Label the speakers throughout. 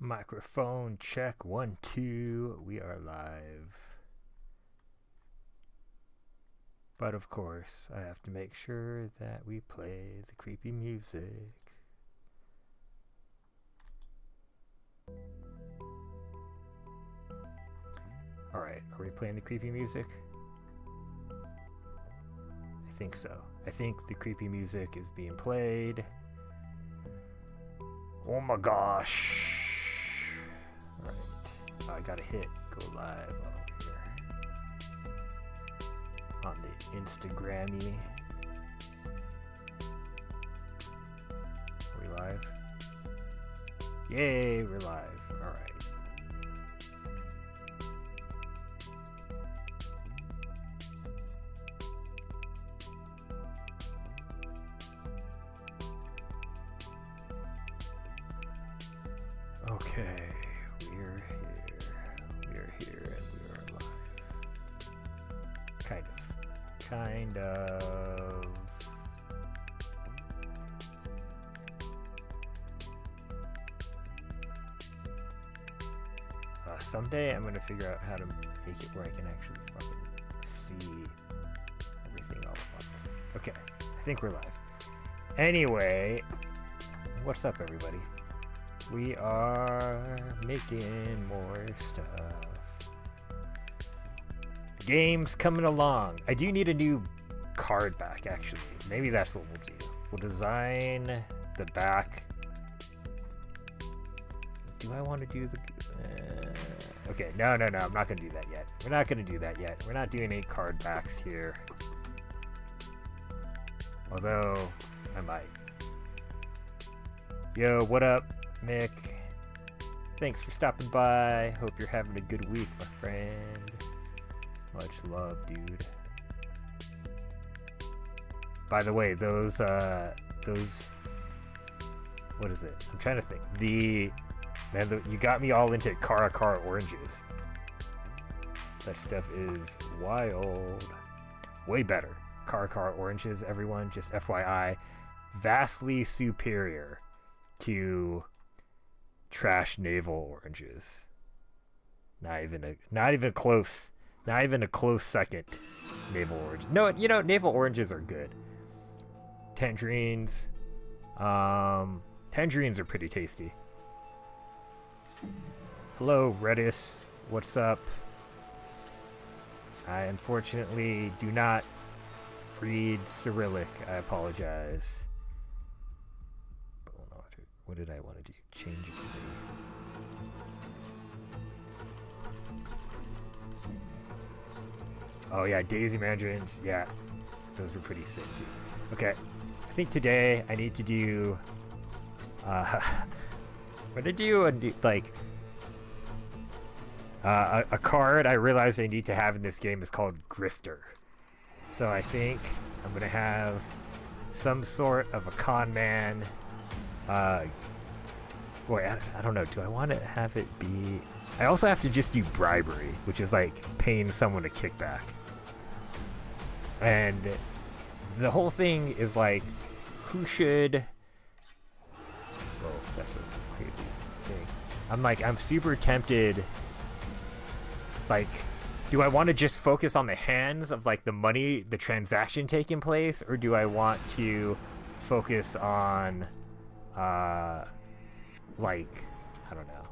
Speaker 1: Microphone check 1 2. We are live. But of course, I have to make sure that we play the creepy music. Alright, are we playing the creepy music? I think so. I think the creepy music is being played. Oh my gosh! Alright, I gotta hit go live over here on the Instagrammy. Are we live? Yay, we're live. Alright. Okay, we're here and we are live. Kind of. Someday I'm gonna figure out how to make it where I can actually fucking see everything all at once. Okay, I think we're live. Anyway, what's up everybody? We are making more stuff. The game's coming along. I do need a new card back, actually. Maybe that's what we'll do. We'll design the back. Do I want to do the... okay, no. I'm not going to do that yet. We're not going to do that yet. We're not doing any card backs here. Although, I might. Yo, what up? Nick, thanks for stopping by. Hope you're having a good week, my friend. Much love, dude. By the way, those, what is it? I'm trying to think. You got me all into Cara oranges. That stuff is wild. Way better. Cara oranges, everyone, just FYI, vastly superior to trash navel oranges. Not even a close second. Navel orange. No, you know, navel oranges are good. Tangerines are pretty tasty. Hello Redis, what's up? I unfortunately do not read Cyrillic. I apologize. What did I want to do? Change it to oh yeah, daisy mandarins. Yeah, those were pretty sick too. Okay, I think today I need to do I'm gonna do a card I realized I need to have in this game is called Grifter. So I think I'm gonna have some sort of a con man. Boy, I don't know. Do I want to have it be... I also have to just do bribery, which is like paying someone a kickback. And the whole thing is like, who should... Whoa, that's a crazy thing. I'm super tempted. Like, do I want to just focus on the hands of like the money, the transaction taking place? Or do I want to focus on... like, I don't know,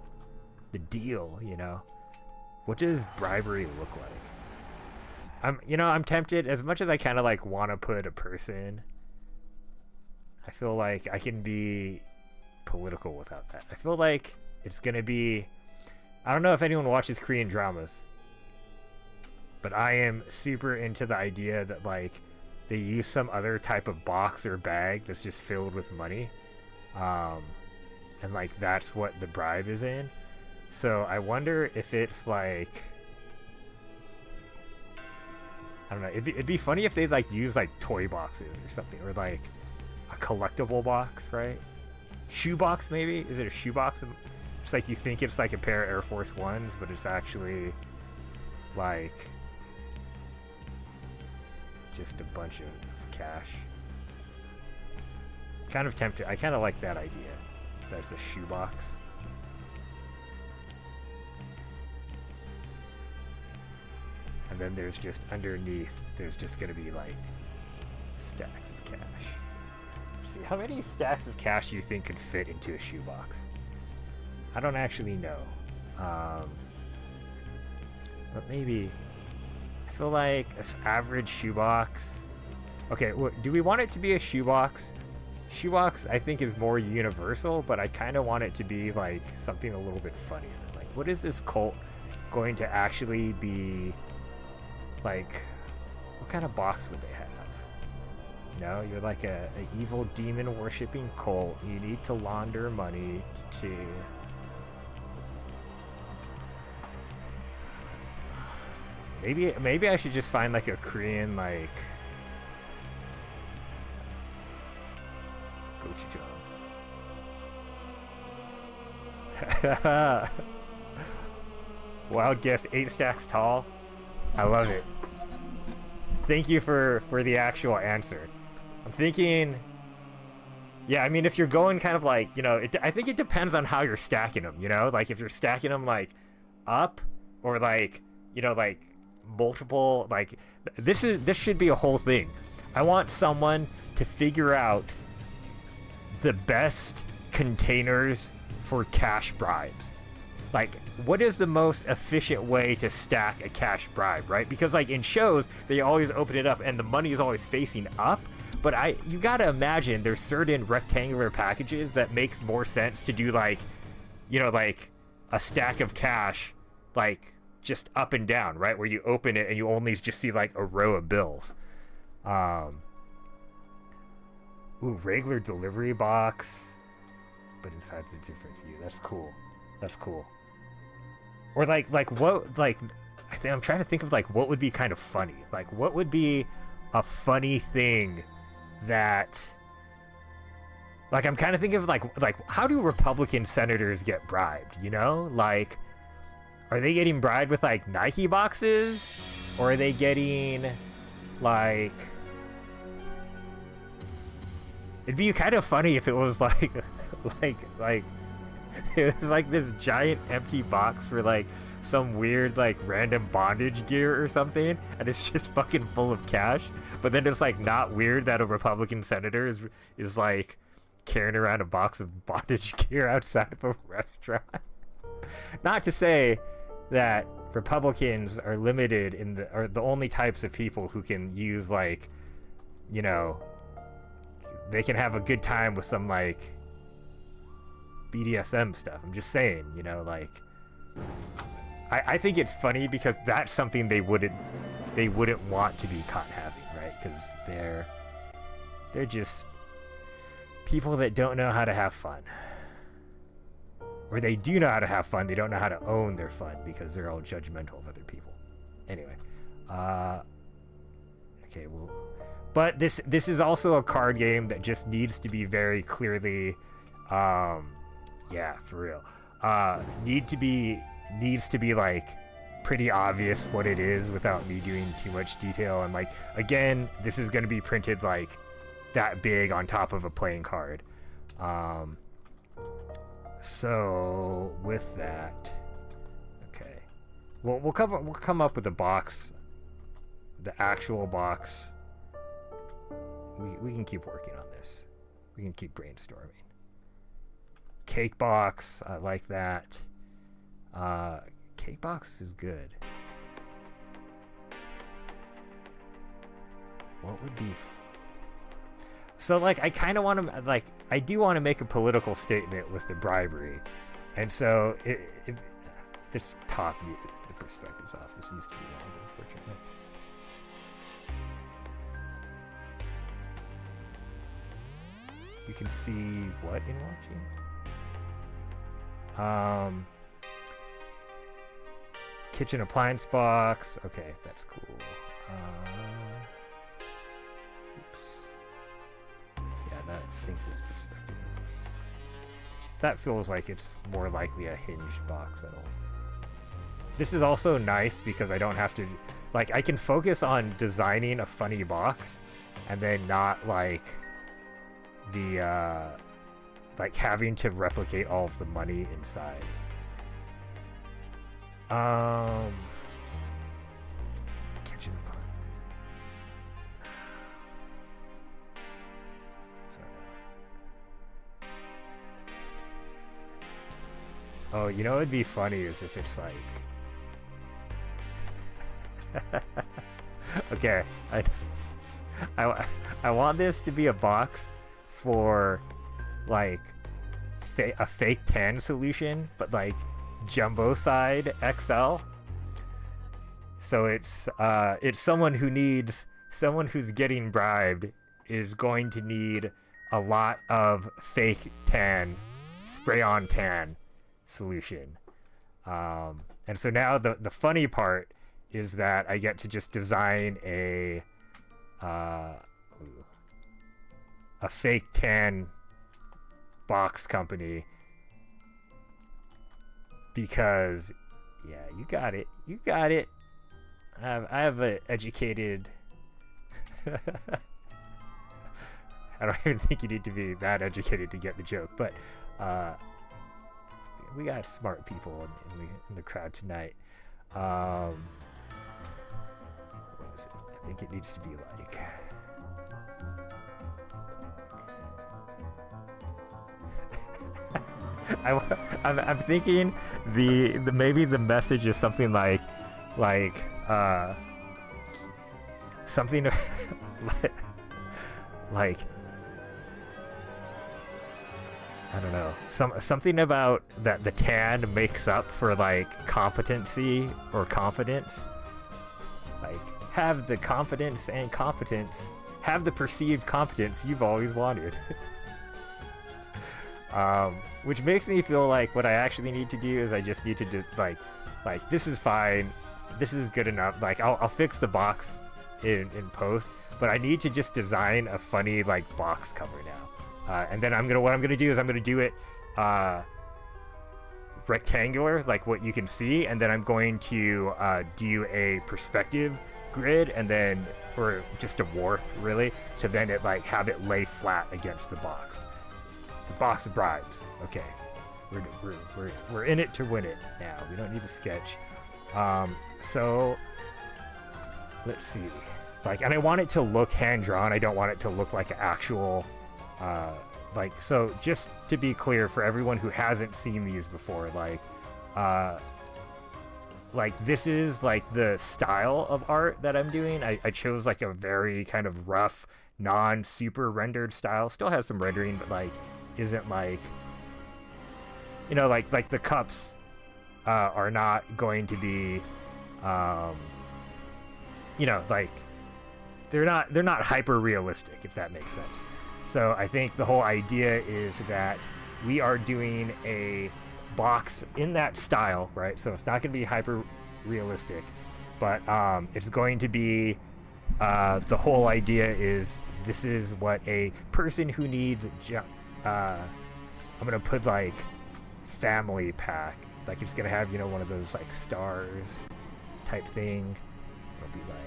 Speaker 1: the deal, you know? What does bribery look like? I'm tempted, as much as I kind of like want to put a person, I feel like I can be political without that. I feel like it's gonna be, I don't know if anyone watches Korean dramas, but I am super into the idea that like they use some other type of box or bag that's just filled with money. And like that's what the bribe is in. So I wonder if it's like, I don't know, it'd be funny if they like use like toy boxes or something, or like a collectible box, right? Shoe box maybe? Is it a shoe box? It's like you think it's like a pair of Air Force Ones, but it's actually like just a bunch of cash. Kind of tempted. I kind of like that idea. There's a shoebox. and then there's just underneath, there's just gonna be like stacks of cash. Let's see, how many stacks of cash do you think could fit into a shoebox? I don't actually know. But maybe, I feel like an average shoebox. Okay, do we want it to be a shoebox? Shoebox, I think, is more universal, but I kind of want it to be like something a little bit funnier. Like, what is this cult going to actually be like? What kind of box would they have? You know, you're like a evil demon worshipping cult. You need to launder money to maybe I should just find like a Korean like gochujang. Wild guess, 8 stacks tall. I love it. Thank you for the actual answer. I'm thinking, yeah, I mean, if you're going kind of like, you know, I think it depends on how you're stacking them, you know? Like, if you're stacking them, like, up, or, like, you know, like, multiple, like, this should be a whole thing. I want someone to figure out the best containers for cash bribes. Like, what is the most efficient way to stack a cash bribe, right? Because, like, in shows, they always open it up and the money is always facing up. But you gotta imagine there's certain rectangular packages that makes more sense to do, like, you know, like a stack of cash, like, just up and down, right? Where you open it and you only just see, like, a row of bills. Ooh, regular delivery box, but inside's a different view. That's cool. That's cool. Or like what, like, I'm trying to think of, like, what would be kind of funny. Like, what would be a funny thing that, like, I'm kind of thinking of, like how do Republican senators get bribed, you know? Like, are they getting bribed with, like, Nike boxes? Or are they getting, like, it'd be kind of funny if it was, like, like, it was, like, this giant empty box for, like, some weird, like, random bondage gear or something, and it's just fucking full of cash. But then it's, like, not weird that a Republican senator is like, carrying around a box of bondage gear outside of a restaurant. Not to say that Republicans are limited are the only types of people who can use, like, you know, they can have a good time with some, like, BDSM stuff. I'm just saying, you know, like, I think it's funny because that's something they wouldn't want to be caught having, right? Because they're just people that don't know how to have fun. Or they do know how to have fun, they don't know how to own their fun because they're all judgmental of other people. Anyway, okay, well, but this is also a card game that just needs to be very clearly, yeah, for real, needs to be like pretty obvious what it is without me doing too much detail. And, like, again, this is going to be printed like that big on top of a playing card. So with that, okay, we'll come up with a box, the actual box. We can keep working on this. We can keep brainstorming. Cake box, I like that. Cake box is good. What would be so, like, I kind of want to, like, I do want to make a political statement with the bribery, and so if this top, the perspective's off. This needs to be longer, unfortunately. You can see what in watching? Kitchen appliance box. Okay, that's cool. Oops. Yeah, I think this perspective is... That feels like it's more likely a hinged box at all. This is also nice because I don't have to... Like, I can focus on designing a funny box and then not, like, the, like, having to replicate all of the money inside. action upon. Oh, you know what'd be funny is if it's like... Okay, I want this to be a box for like a fake tan solution, but like jumbo side XL. So it's someone who's getting bribed is going to need a lot of fake tan, spray on tan solution. And so now the funny part is that I get to just design a fake tan box company, because yeah, you got it. I have an educated I don't even think you need to be that educated to get the joke, but we got smart people in the crowd tonight. What is it? I think it needs to be like... I'm thinking maybe the message is something like something like I don't know, something about that the tan makes up for like competency or confidence. Like, have the confidence and competence, have the perceived competence you've always wanted. Which makes me feel like what I actually need to do is I just need to do like this is fine, this is good enough. Like I'll fix the box in post, but I need to just design a funny like box cover now. And then what I'm gonna do is I'm gonna do it rectangular, like what you can see, and then I'm going to do a perspective grid, and then or just a warp really, so then it like have it lay flat against the box. The box of bribes. Okay, we're in it to win it now. We don't need the sketch. So let's see. Like, and I want it to look hand drawn. I don't want it to look like an actual. Like, so just to be clear for everyone who hasn't seen these before, like this is like the style of art that I'm doing. I chose like a very kind of rough, non-super rendered style. Still has some rendering, but like isn't like, you know, like the cups are not going to be, you know, like they're not hyper realistic, if that makes sense. So I think the whole idea is that we are doing a box in that style, right? So it's not going to be hyper realistic, but it's going to be, the whole idea is this is what a person who needs, I'm going to put like family pack, like it's going to have, you know, one of those like stars type thing. It'll be like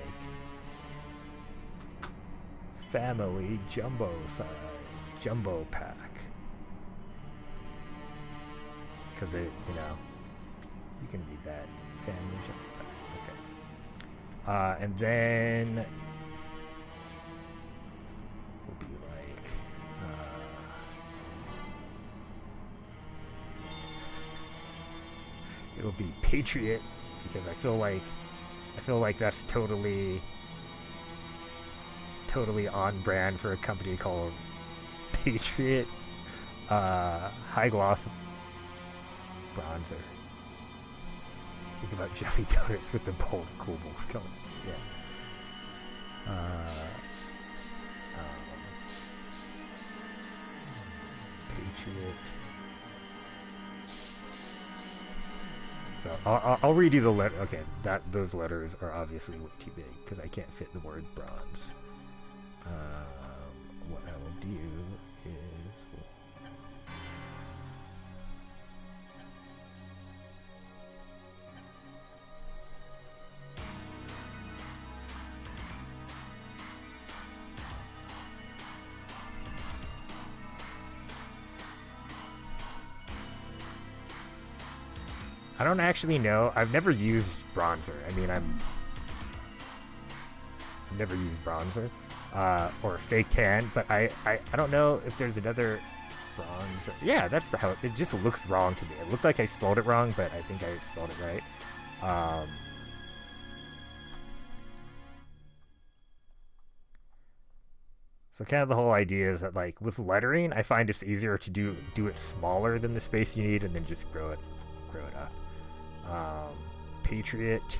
Speaker 1: family jumbo size jumbo pack, because it, you know, you can read that family jumbo pack. Okay, and then will be like it'll be Patriot, because I feel like that's totally on brand for a company called Patriot. High gloss bronzer. Think about jelly donuts with the bold, cool colors. Yeah. Patriot. So I'll redo the letter. Okay, those letters are obviously too big because I can't fit the word bronze. What I will do is I don't actually know. I've never used bronzer. I mean, never used bronzer or fake tan, but I don't know if there's another bronzer. Yeah, that's the how it just looks wrong to me. It looked like I spelled it wrong, but I think I spelled it right. So kind of the whole idea is that like with lettering, I find it's easier to do it smaller than the space you need, and then just grow it up. Patriot.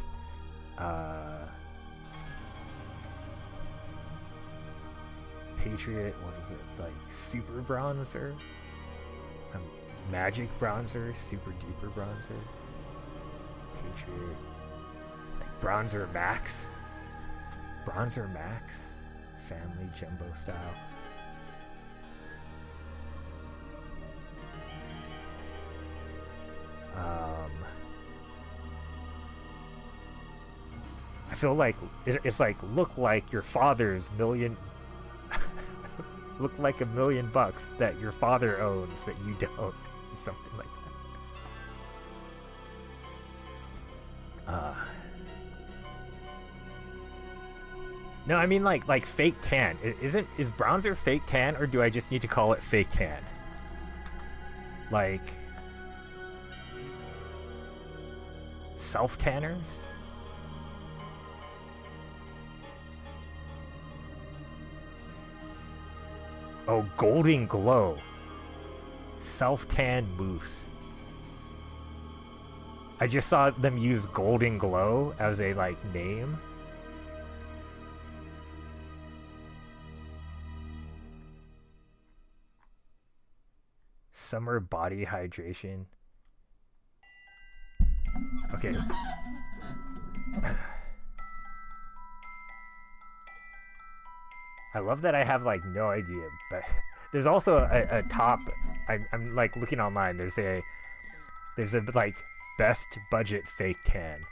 Speaker 1: Patriot. What is it like? Super bronzer. Magic bronzer. Super duper bronzer. Patriot. Like bronzer max. Bronzer max. Family jumbo style. I feel like it's like look like your father's million look like $1,000,000 that your father owns that you don't, or something like that. No, I mean like fake tan. Is bronzer fake tan, or do I just need to call it fake tan? Like self tanners? Oh, golden glow. Self tan mousse. I just saw them use golden glow as a like name. Summer body hydration. Okay. I love that I have like no idea, but there's also a top. I'm like looking online. There's a like best budget fake tan.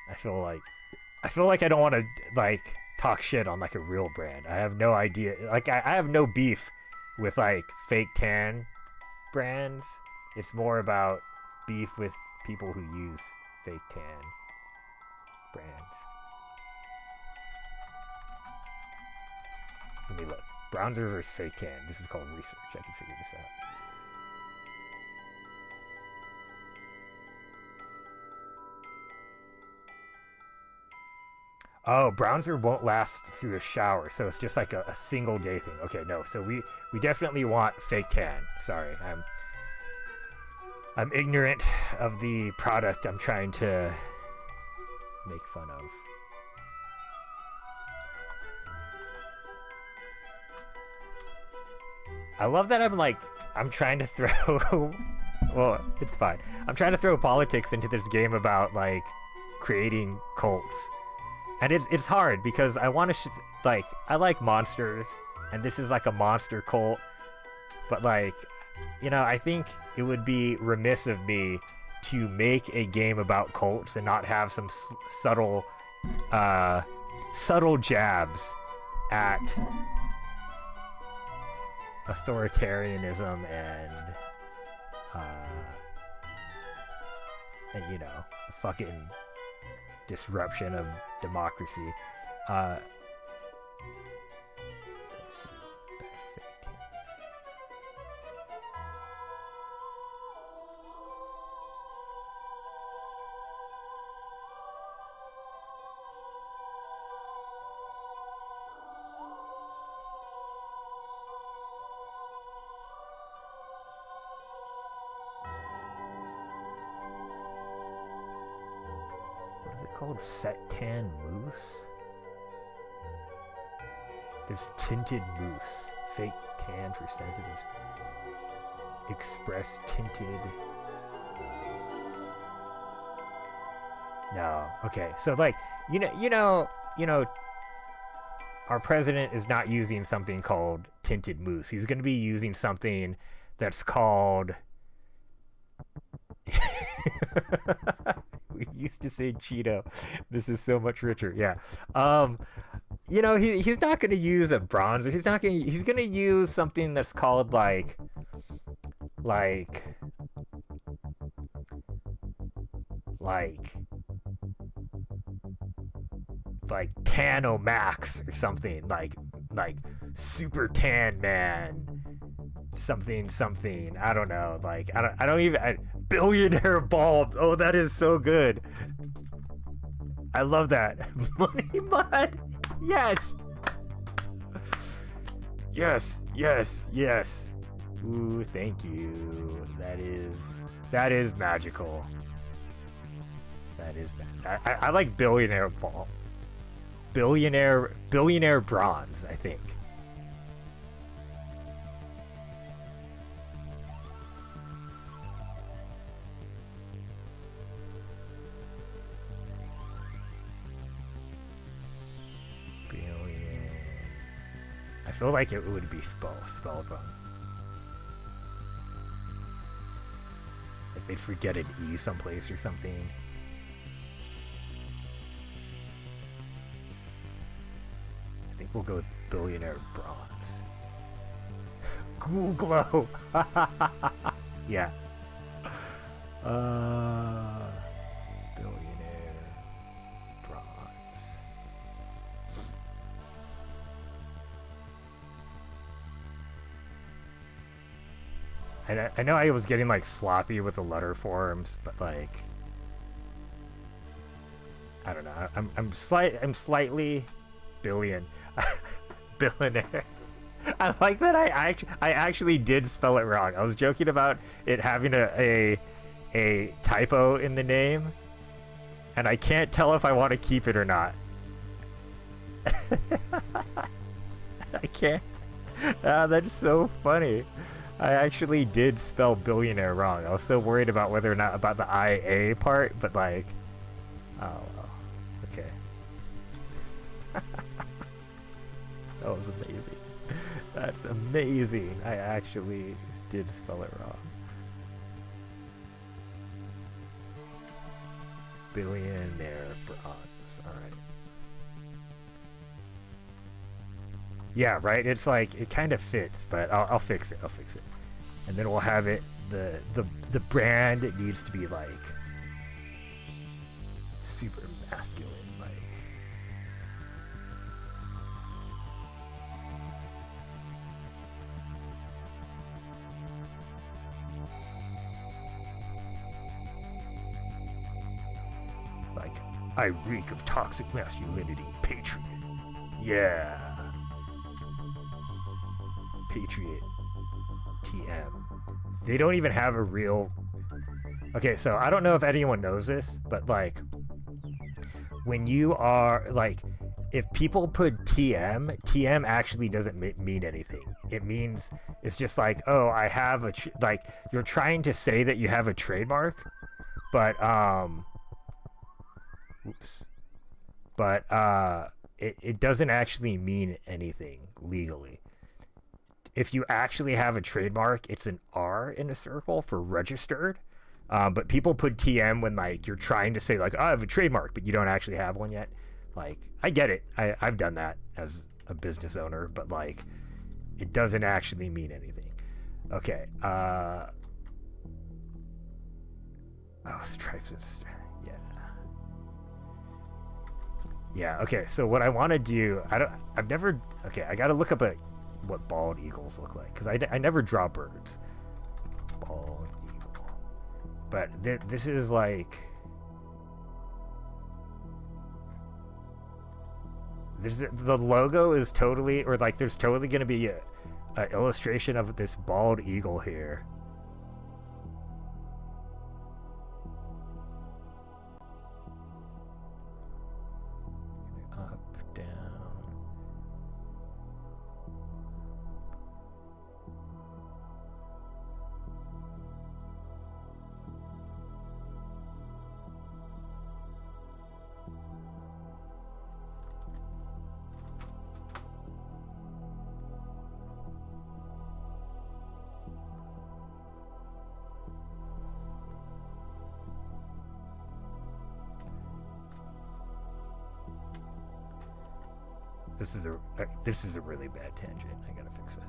Speaker 1: I feel like I don't want to like talk shit on like a real brand. I have no idea. Like I have no beef with like fake tan brands. It's more about beef with people who use fake tan brands. Let me look. Bronzer versus fake tan. This is called research. I can figure this out. Oh, bronzer won't last through a shower, so it's just like a single day thing. Okay, no. So we definitely want fake tan. Sorry, I'm ignorant of the product I'm trying to make fun of. I love that I'm trying to throw well, it's fine. I'm trying to throw politics into this game about like creating cults. And it's hard because I want to like I like monsters, and this is like a monster cult, but like, you know, I think it would be remiss of me to make a game about cults and not have some subtle jabs at authoritarianism and you know, the fucking disruption of democracy. Let's see. Best fake tan. What is it called? Set tan mousse? There's tinted mousse. Fake tan for sensitives. Express tinted. No. Okay. So like, you know, our president is not using something called tinted mousse. He's going to be using something that's called we used to say Cheeto. This is so much richer. Yeah. You know, he's not going to use a bronzer. He's going to use something that's called like like Tano Max or something, like Super Tan Man, something something. I don't know. Like I don't even billionaire bulb. Oh, that is so good. I love that. Money Mud. Yes. Yes. Yes. Yes. Ooh, thank you. That is magical. That is bad. I like billionaire ball. Billionaire bronze, I think. Billion. I feel like it would be spelled wrong. Like they'd forget an E someplace or something. I think we'll go with billionaire bronze. Cool glow. Yeah. Billionaire bronze. I know I was getting like sloppy with the letter forms, but like I don't know. I'm slightly billionaire. I like that I actually did spell it wrong. I was joking about it having a typo in the name, and I can't tell if I want to keep it or not. I can't. That's so funny. I actually did spell billionaire wrong. I was so worried about whether or not about the IA part, but like, oh well. Okay. That was amazing. That's amazing. I actually did spell it wrong. Billionaire bronze. Alright. Yeah, right? It's like, it kind of fits, but I'll fix it. I'll fix it. And then we'll have it, the brand, it needs to be like super masculine, like I reek of toxic masculinity, patriot. Yeah. Patriot. TM. They don't even have a real... Okay, so I don't know if anyone knows this, but like when you are like, if people put TM actually doesn't mean anything. It means, it's just like, oh, I have a like you're trying to say that you have a trademark, but it doesn't actually mean anything legally. If you actually have a trademark, it's an R in a circle for registered. But people put TM when like you're trying to say like, oh, I have a trademark, but you don't actually have one yet. Like, I get it. I've done that as a business owner, but like, it doesn't actually mean anything. Okay. Oh, stripes is, yeah. Yeah. Okay. So what I want to do, okay, I got to look up what bald eagles look like, because I never draw birds. Bald eagle. But this is like, the logo is totally, or like there's totally going to be a illustration of this bald eagle here. Up, down. This is a really bad tangent. I gotta fix that.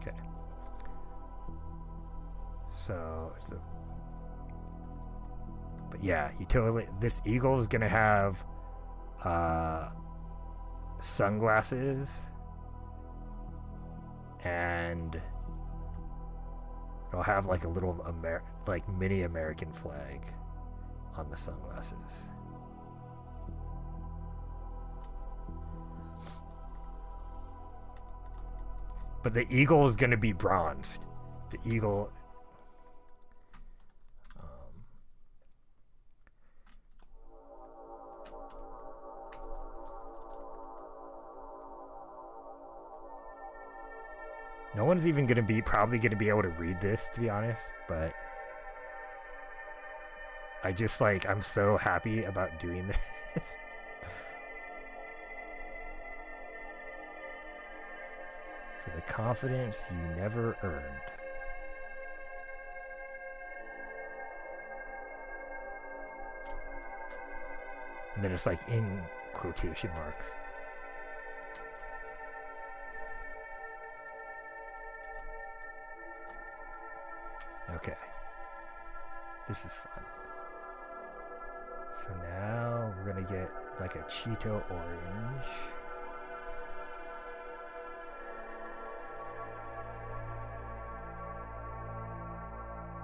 Speaker 1: Okay. So it's But yeah, he totally. This eagle is gonna have sunglasses, and it'll have like a little like mini American flag on the sunglasses. But the eagle is gonna be bronzed. The eagle. No one's even probably gonna be able to read this, to be honest, but I'm so happy about doing this. For the confidence you never earned. And then it's like in quotation marks. Okay. This is fun. So now we're gonna get like a Cheeto orange.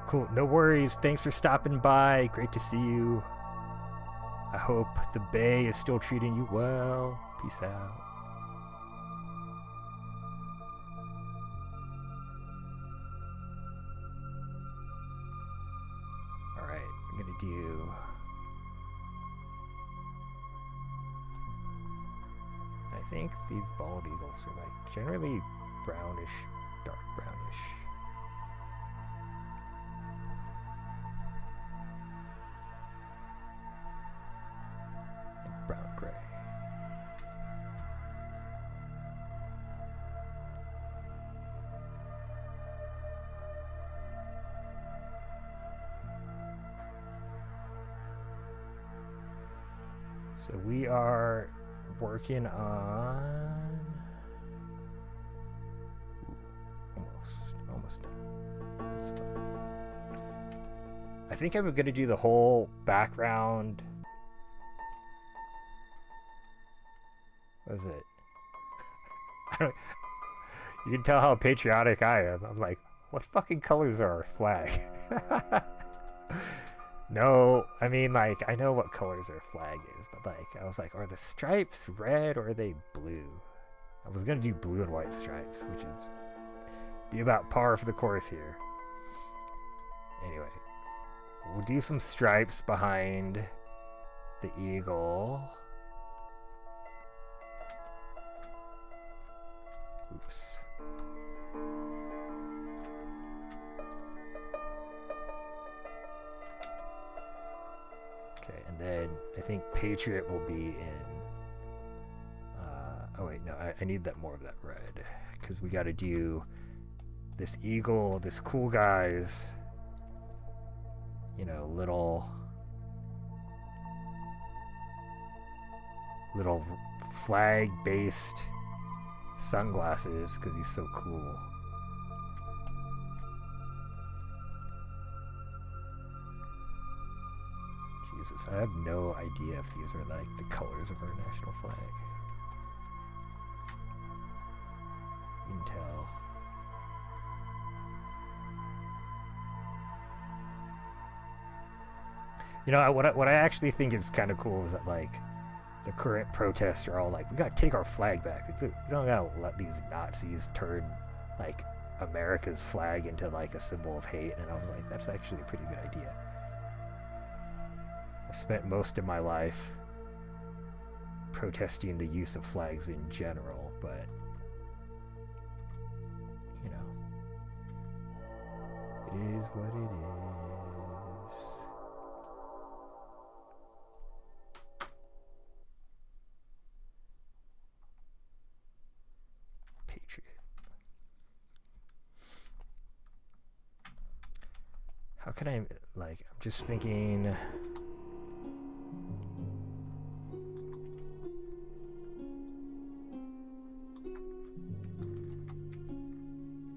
Speaker 1: Cool, no worries. Thanks for stopping by. Great to see you. I hope the Bay is still treating you well. Peace out. Alright, I'm gonna do... I think these bald eagles are like generally brownish, dark brownish. And brown gray. So we are working on almost done. It's fun. I think I'm gonna do the whole background. What is it? I don't. You can tell how patriotic I am. I'm like, what fucking colors are our flag? No, I mean, like, I know what colors our flag is, but, like, I was like, are the stripes red or are they blue? I was gonna do blue and white stripes, which is be about par for the course here. Anyway, we'll do some stripes behind the eagle. Oops. Okay, and then I think Patriot will be in... oh wait, no, I need that more of that red. Because we gotta do this eagle, this cool guy's, you know, little flag-based sunglasses, because he's so cool. Jesus, I have no idea if these are like the colors of our national flag. You can tell. You know, what I actually think is kind of cool is that, like, the current protests are all like, we gotta take our flag back. We don't gotta let these Nazis turn, like, America's flag into, like, a symbol of hate. And I was like, that's actually a pretty good idea. I've spent most of my life protesting the use of flags in general, but, you know, it is what it is. Patriot. How can I, like, I'm just thinking...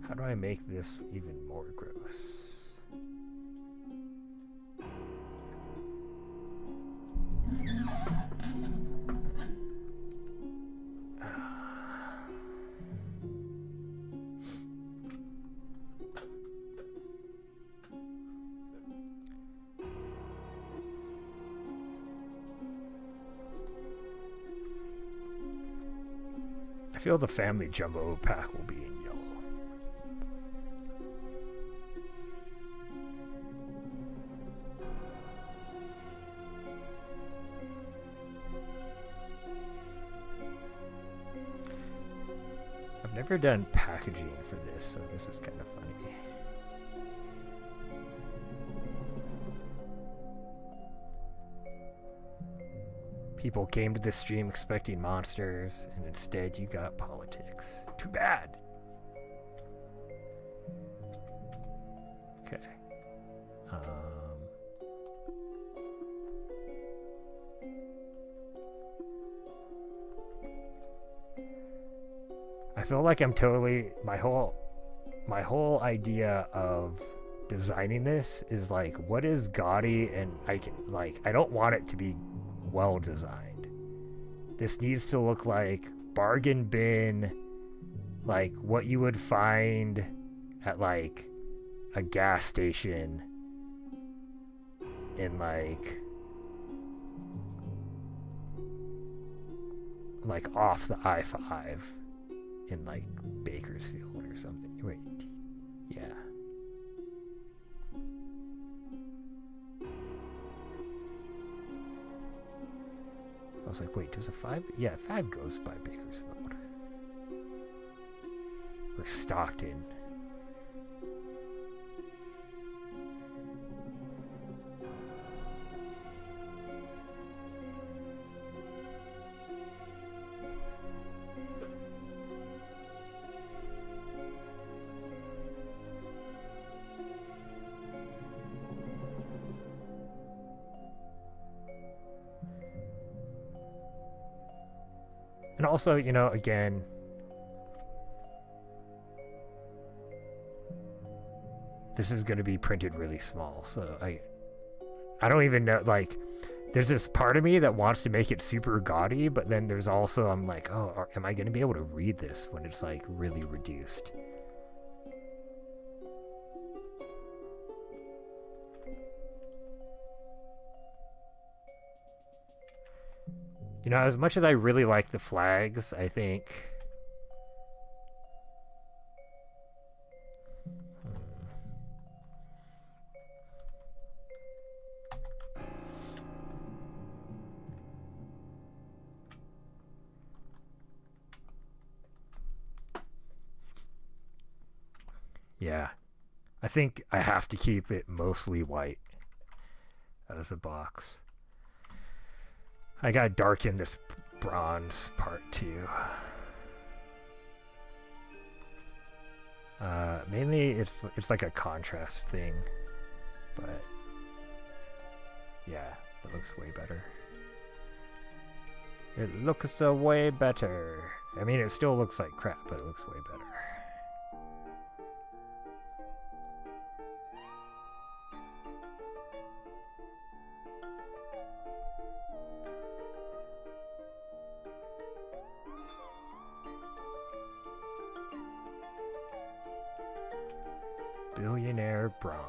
Speaker 1: How do I make this even more gross? I feel the family jumbo pack will be in yellow. I've never done packaging for this, so this is kind of funny. People came to this stream expecting monsters, and instead you got politics. Too bad. Okay. I feel like I'm totally my whole idea of designing this is like, what is gaudy, and I don't want it to be well designed. This needs to look like bargain bin, like what you would find at like a gas station in like off the I-5 in like Bakersfield or something. Wait, yeah. I was like, wait, does a 5? Yeah, 5 goes by Bakersfield. Or Stockton. And also, you know, again, this is going to be printed really small, so I don't even know, like, there's this part of me that wants to make it super gaudy, but then there's also, I'm like, oh, am I going to be able to read this when it's, like, really reduced? You know, as much as I really like the flags, I think... Yeah. I think I have to keep it mostly white as a box. I gotta darken this bronze part too. Mainly it's like a contrast thing, but yeah, it looks way better. It looks way better. I mean, it still looks like crap, but it looks way better. Billionaire bronze.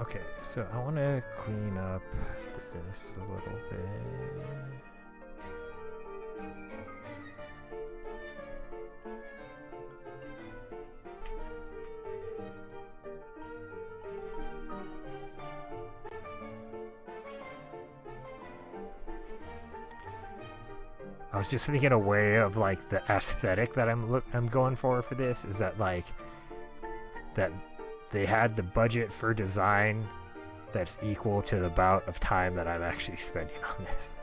Speaker 1: Okay, so I want to clean up this a little bit. I was just thinking a way of like the aesthetic that I'm going for this is that like that they had the budget for design that's equal to the amount of time that I'm actually spending on this.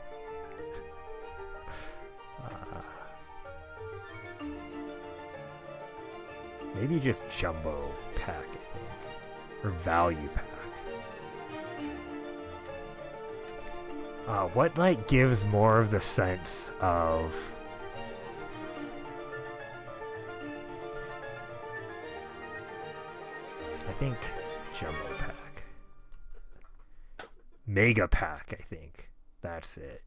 Speaker 1: Maybe just jumbo pack, I think, or value pack. What like gives more of the sense of think jumbo pack. Mega pack, I think. That's it.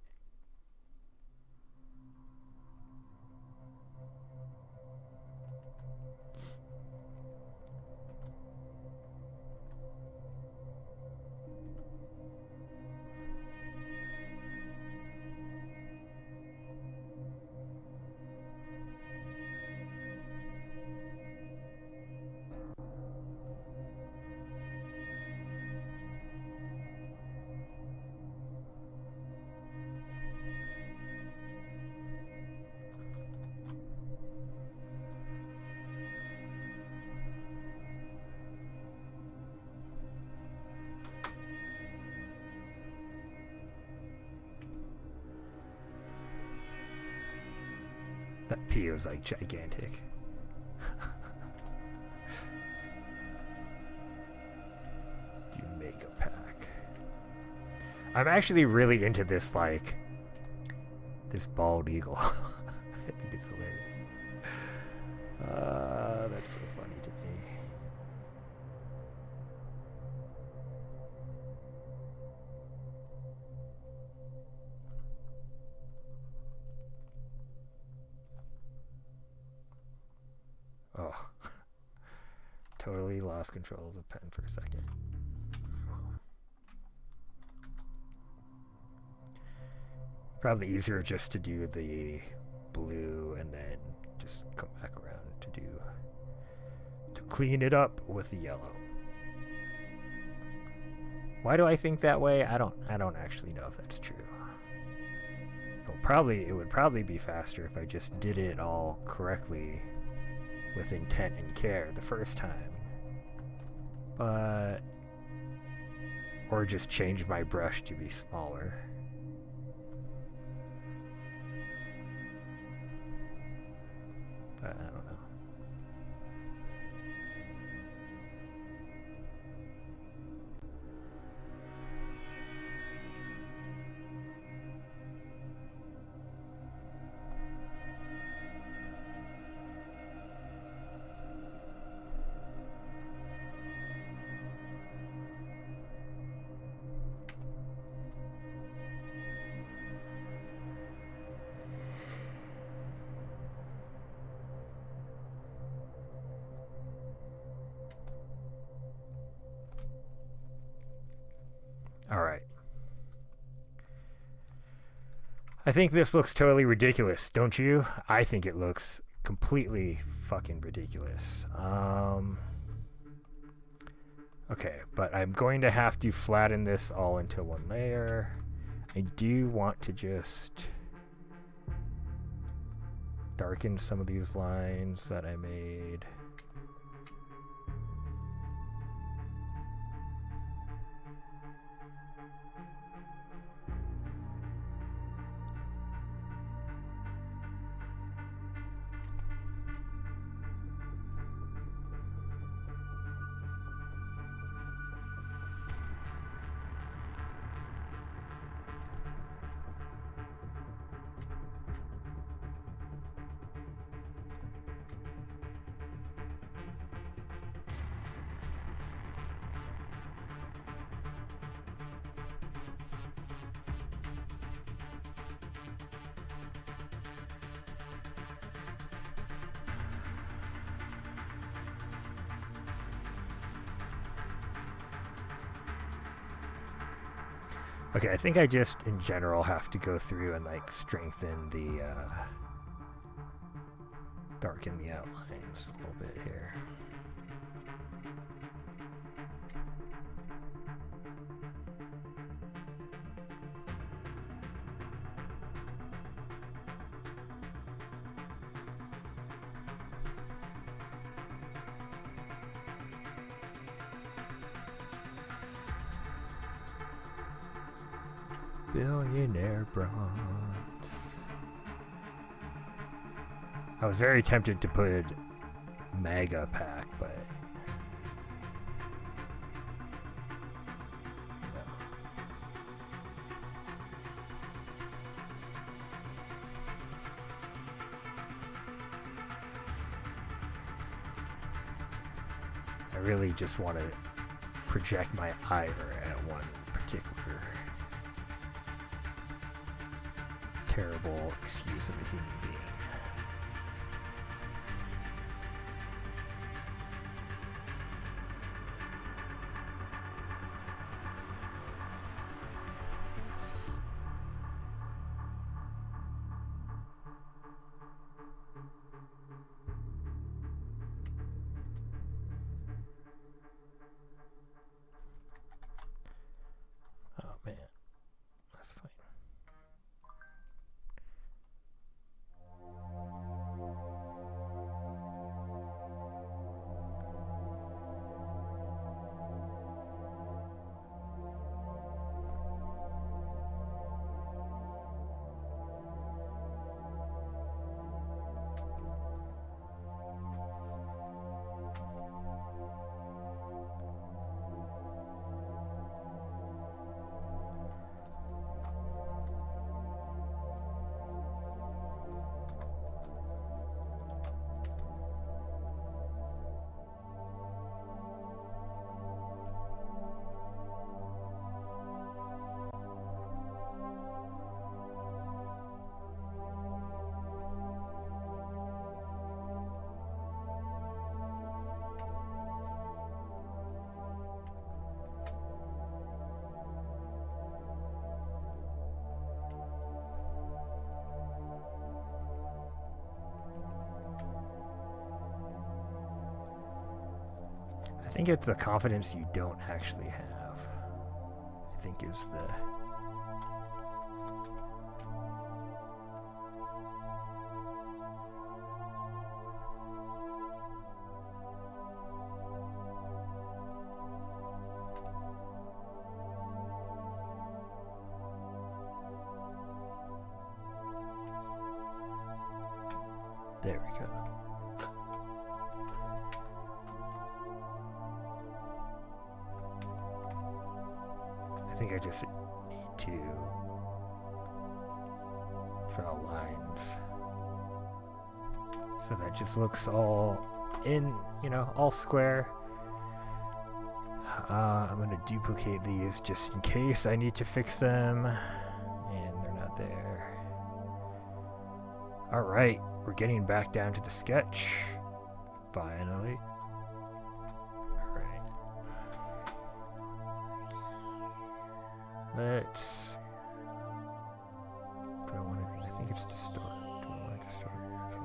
Speaker 1: That P is like gigantic. Do make a pack. I'm actually really into this, like, this bald eagle. I think it's hilarious. That's so funny to me. Oh, totally lost control of the pen for a second. Probably easier just to do the blue and then just come back around to clean it up with the yellow. Why do I think that way? I don't actually know if that's true. It would probably be faster if I just did it all correctly with intent and care the first time. But or just change my brush to be smaller. But I don't know. Alright. I think this looks totally ridiculous, don't you? I think it looks completely fucking ridiculous. Okay, but I'm going to have to flatten this all into one layer. I do want to just darken some of these lines that I made. Okay, I think I just, in general, have to go through and, like, strengthen the, darken the outlines a little bit here. Billionaire bronze. I was very tempted to put mega pack, but no. I really just want to project my ire at one particular terrible excuse of a human being. Oh man, that's fine. I think it's the confidence you don't actually have. I think is the... There we go. I think I just need to draw lines so that just looks all in, you know, all square. I'm going to duplicate these just in case I need to fix them, and they're not there. All right, we're getting back down to the sketch, finally. Let's... Do I want to... I think it's distort. Do I want to distort? Okay.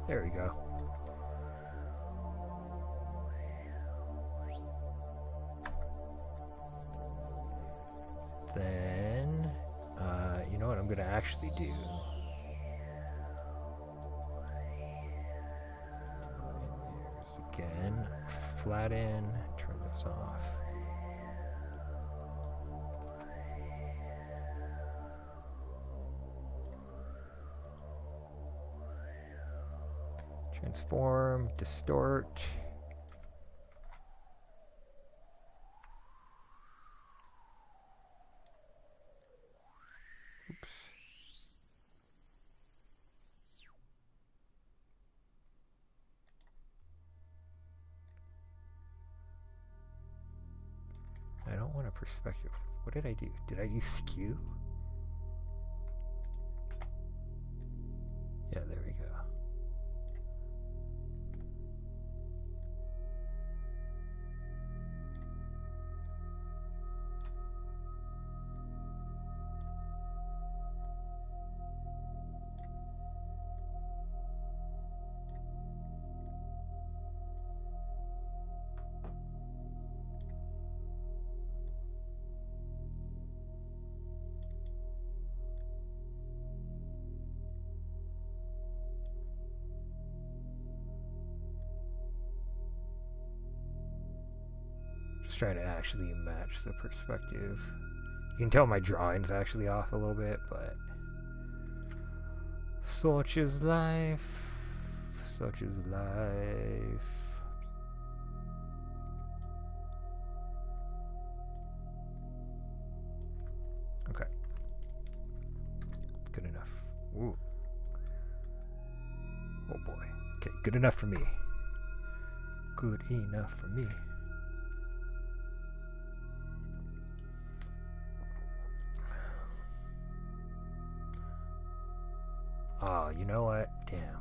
Speaker 1: There we go. Then, you know what I'm going to actually do? Layers again, flatten, turn this off. Transform, distort. Oops. I don't want a perspective. What did I do? Did I use skew? Yeah, there we go. Just trying to actually match the perspective. You can tell my drawing's actually off a little bit, but such is life. Such is life. Okay. Good enough. Ooh. Oh boy. Okay, good enough for me. Good enough for me. Oh, you know what? Damn.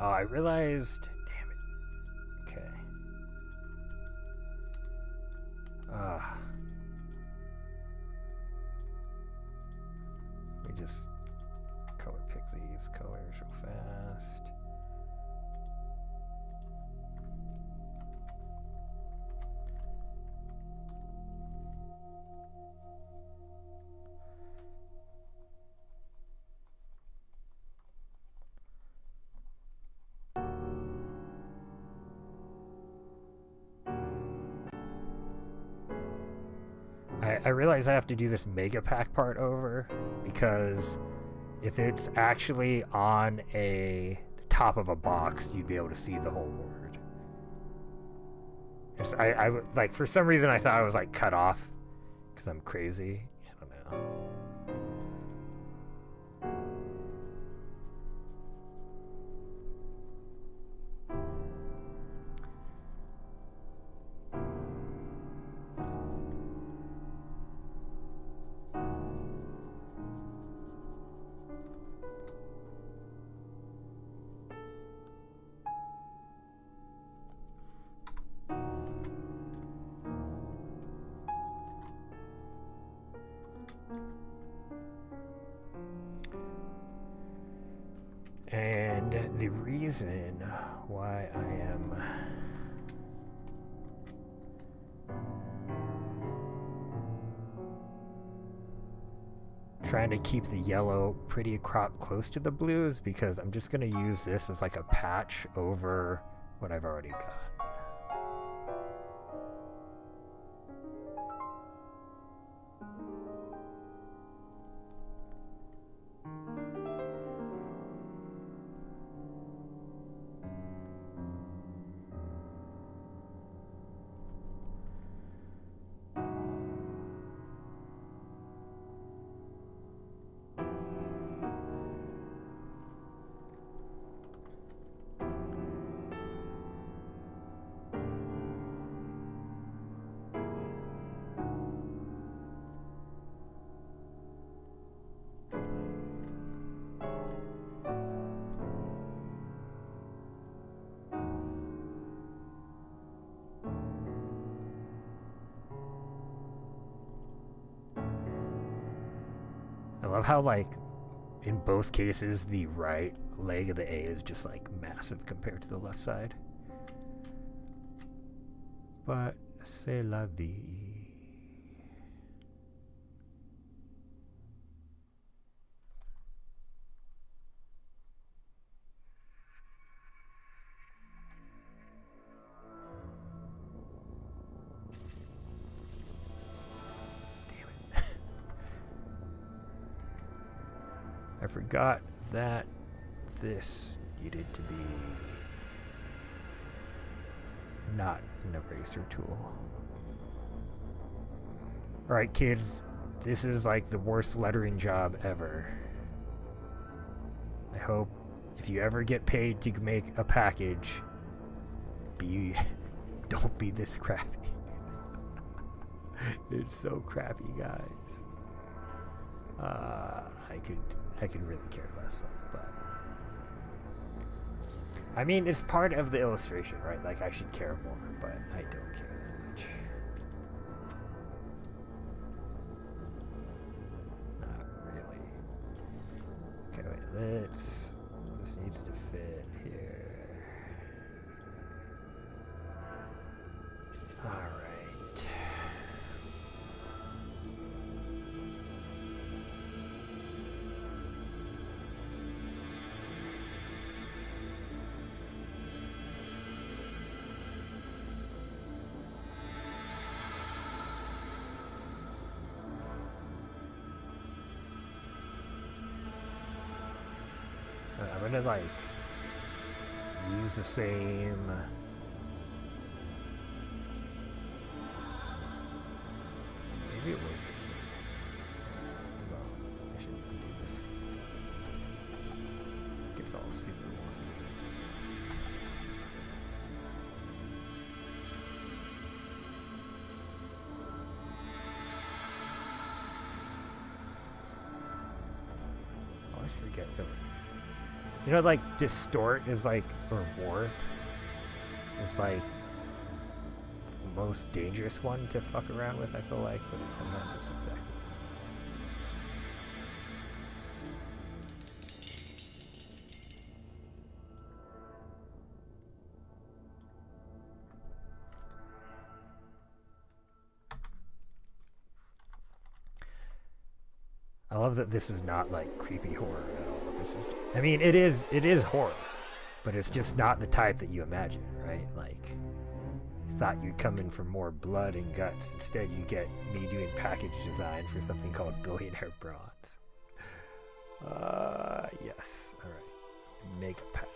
Speaker 1: Oh, I realized. Damn it. Okay. Let me just color pick these colors real fast. I realize I have to do this mega pack part over because if it's actually on the top of a box, you'd be able to see the whole word. I like, for some reason I thought I was like cut off because I'm crazy. I don't know. And the reason why I am trying to keep the yellow pretty close to the blue is because I'm just going to use this as like a patch over what I've already got. I love how, like, in both cases, the right leg of the A is just, like, massive compared to the left side. But c'est la vie. I forgot that this needed to be not an eraser tool. Alright, kids, this is like the worst lettering job ever. I hope if you ever get paid to make a package, don't be this crappy. It's so crappy, guys. I could really care less, but I mean, it's part of the illustration, right? Like, I should care more, but I don't care that much. Not really. Okay, wait, this needs to fit here. Alright. I'm gonna like use the same. Maybe it was the start. This is all. I should undo this. Gets all super wonky. I always forget the. You know, like distort is like, or warp is like the most dangerous one to fuck around with, I feel like, but sometimes it's exactly. I love that this is not like creepy horror at all. This is, I mean, it is horror, but it's just not the type that you imagine, right? Like, you thought you'd come in for more blood and guts. Instead, you get me doing package design for something called Billionaire Bronze. Yes. All right. Mega pack.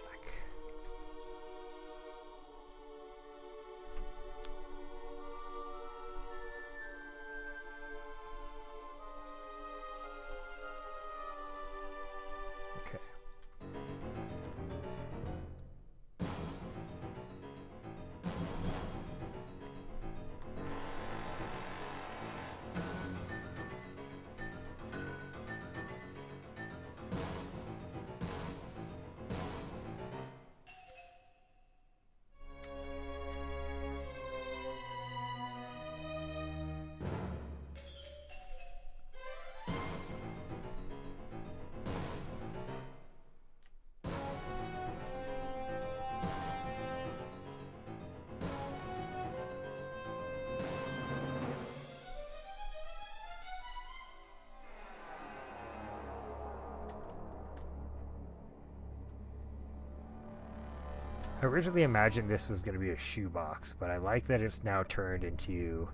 Speaker 1: I originally imagined this was going to be a shoebox, but I like that it's now turned into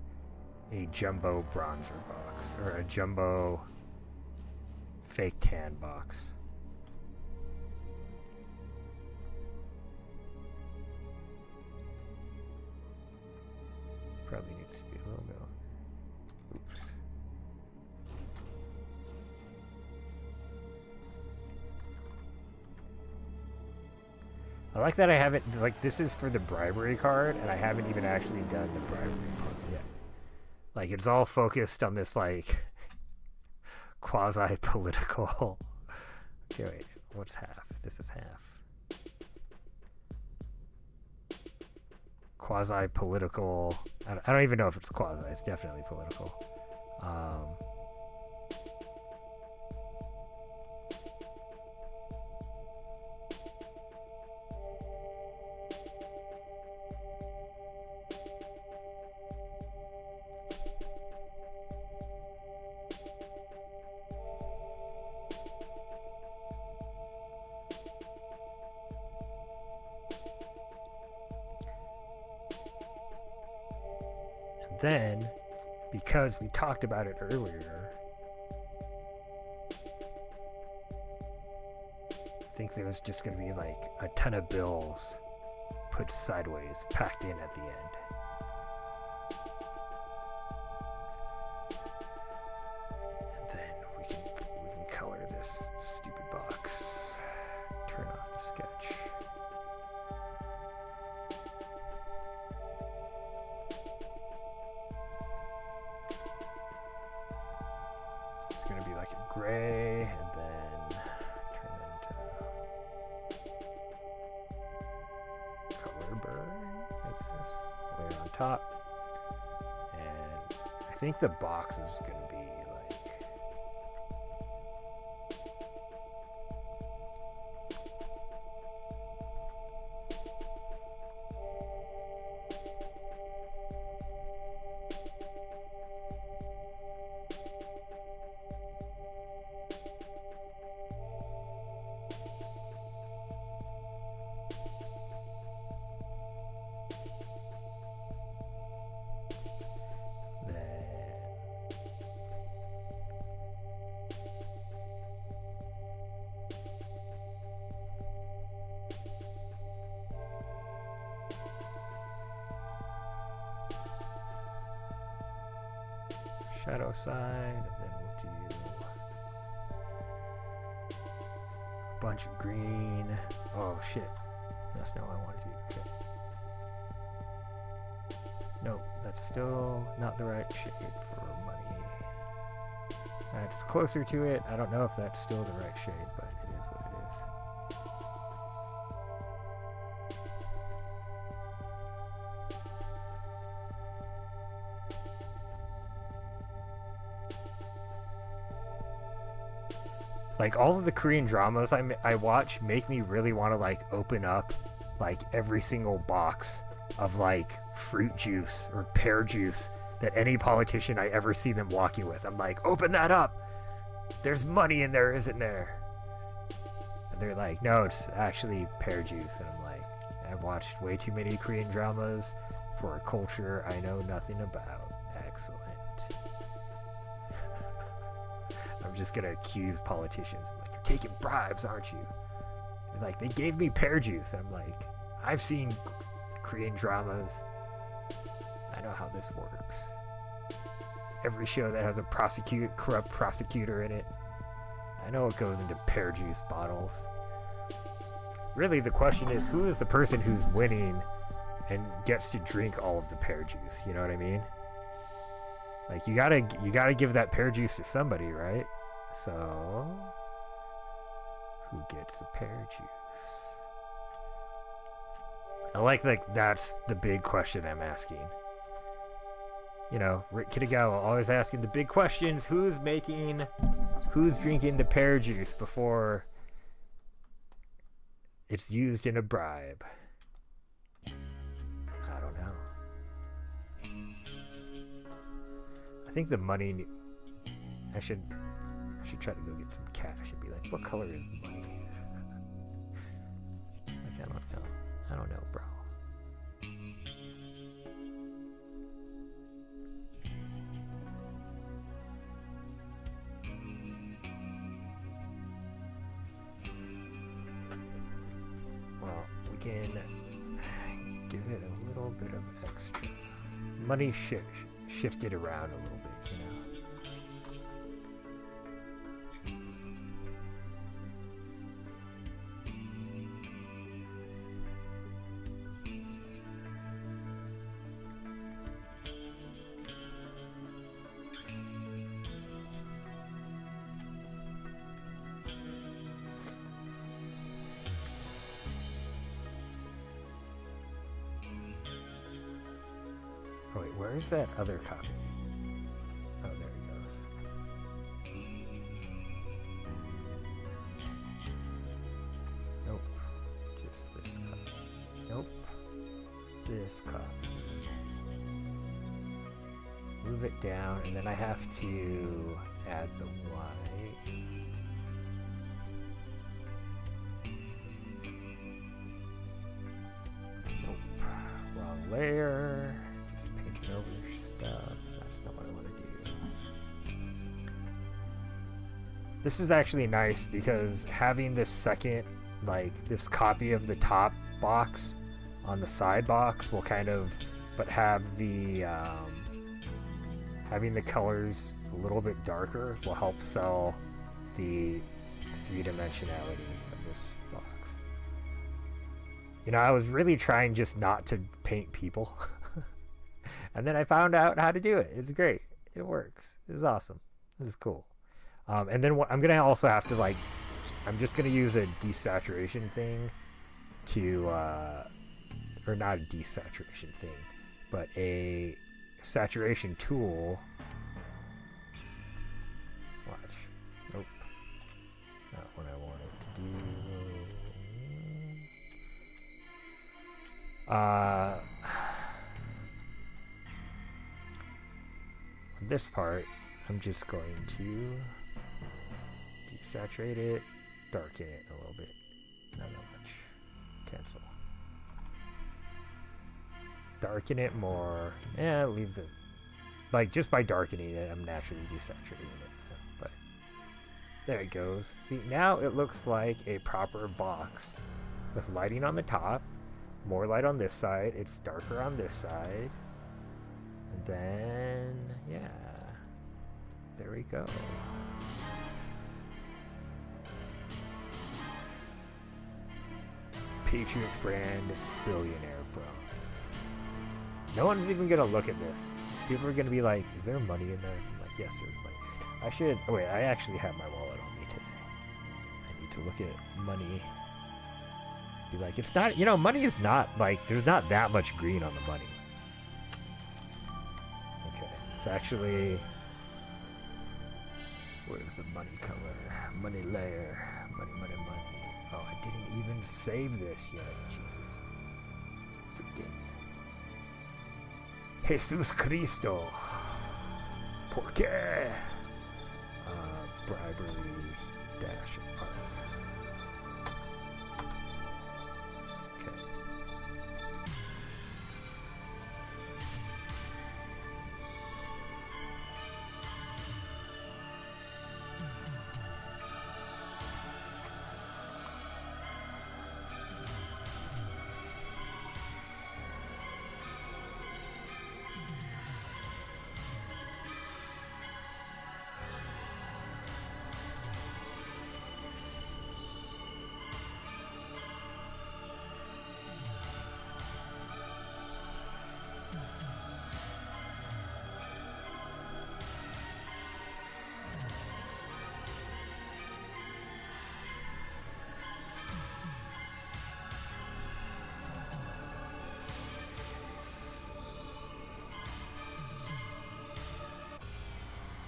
Speaker 1: a jumbo bronzer box, or a jumbo fake tan box. Probably needs to be a little bit longer. Oops. I like that I haven't, like, this is for the bribery card, and I haven't even actually done the bribery card yet. Like, it's all focused on this, like, quasi-political. Okay, wait, what's half? This is half. Quasi-political. I don't even know if it's quasi, it's definitely political. Then, because we talked about it earlier, I think there was just going to be like a ton of bills put sideways, packed in at the end. And then we can color this stupid box, turn off the sketch. Going to be like a gray, and then turn into color burn, I guess. Layer on top, and I think the box is going to be like shadow side, and then we'll do a bunch of green. Oh shit, that's not what I want to do. Okay. Nope, that's still not the right shade for money. That's closer to it. I don't know if that's still the right shade, but it is what it is. Like, all of the Korean dramas I watch make me really want to, like, open up, like, every single box of, like, fruit juice or pear juice that any politician I ever see them walking with. I'm like, open that up! There's money in there, isn't there? And they're like, no, it's actually pear juice. And I'm like, I've watched way too many Korean dramas for a culture I know nothing about. Excellent. I'm just gonna accuse politicians. I'm like, you're taking bribes, aren't you? They're like, they gave me pear juice. And I'm like, I've seen Korean dramas. I know how this works. Every show that has a corrupt prosecutor in it. I know what goes into pear juice bottles. Really, the question is, who is the person who's winning and gets to drink all of the pear juice? You know what I mean? Like, you gotta give that pear juice to somebody, right? So, who gets the pear juice? I like that's the big question I'm asking. You know, Rick Kitagawa always asking the big questions. Who's drinking the pear juice before it's used in a bribe? I don't know. I think the money, I should try to go get some cash and be like, what color is money? Like, I don't know, bro. Well, we can give it a little bit of extra. Money shifted around a little bit, you know. Oh wait, where is that other copy? Oh, there he goes. Nope. Just this copy. Nope. This copy. Move it down, and then I have to add the white. Nope. Wrong layer. Over stuff. That's not what I want to do. This is actually nice because having this second, like this copy of the top box on the side box will kind of, but have the having the colors a little bit darker will help sell the three-dimensionality of this box. You know, I was really trying just not to paint people. And then I found out how to do it. It's great. It works. It's awesome. This is cool. And then I'm going to also have to, like, I'm just going to use a desaturation thing to, or not a desaturation thing, but a saturation tool. Watch. Nope. Not what I wanted to do. This part, I'm just going to desaturate it, darken it a little bit, not that much, cancel. Darken it more, leave the, like just by darkening it, I'm naturally desaturating it, but there it goes. See, now it looks like a proper box with lighting on the top, more light on this side, it's darker on this side. And then, yeah. There we go. Patriot brand billionaire bronze. No one's even gonna look at this. People are gonna be like, is there money in there? I'm like, yes, there's money. I should, oh wait, I actually have my wallet on me today. I need to look at money. Be like, it's not, you know, money is not, like, there's not that much green on the money. Okay, it's actually, where's the money color? Money layer, money, money, money. Oh, I didn't even save this yet, Jesus. Freaking. Jesus Cristo. ¿Por qué? Bribery dash R. Okay.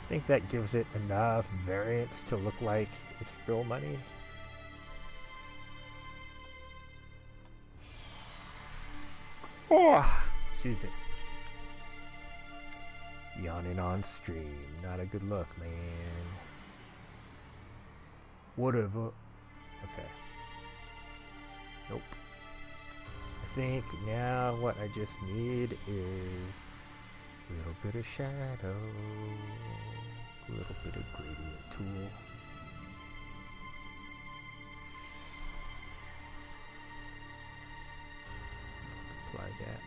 Speaker 1: I think that gives it enough variance to look like it's real money. Oh, excuse me. Yawning on stream. Not a good look, man. Whatever. Okay. Nope. I think now what I just need is a little bit of shadow. A little bit of gradient tool. Apply that.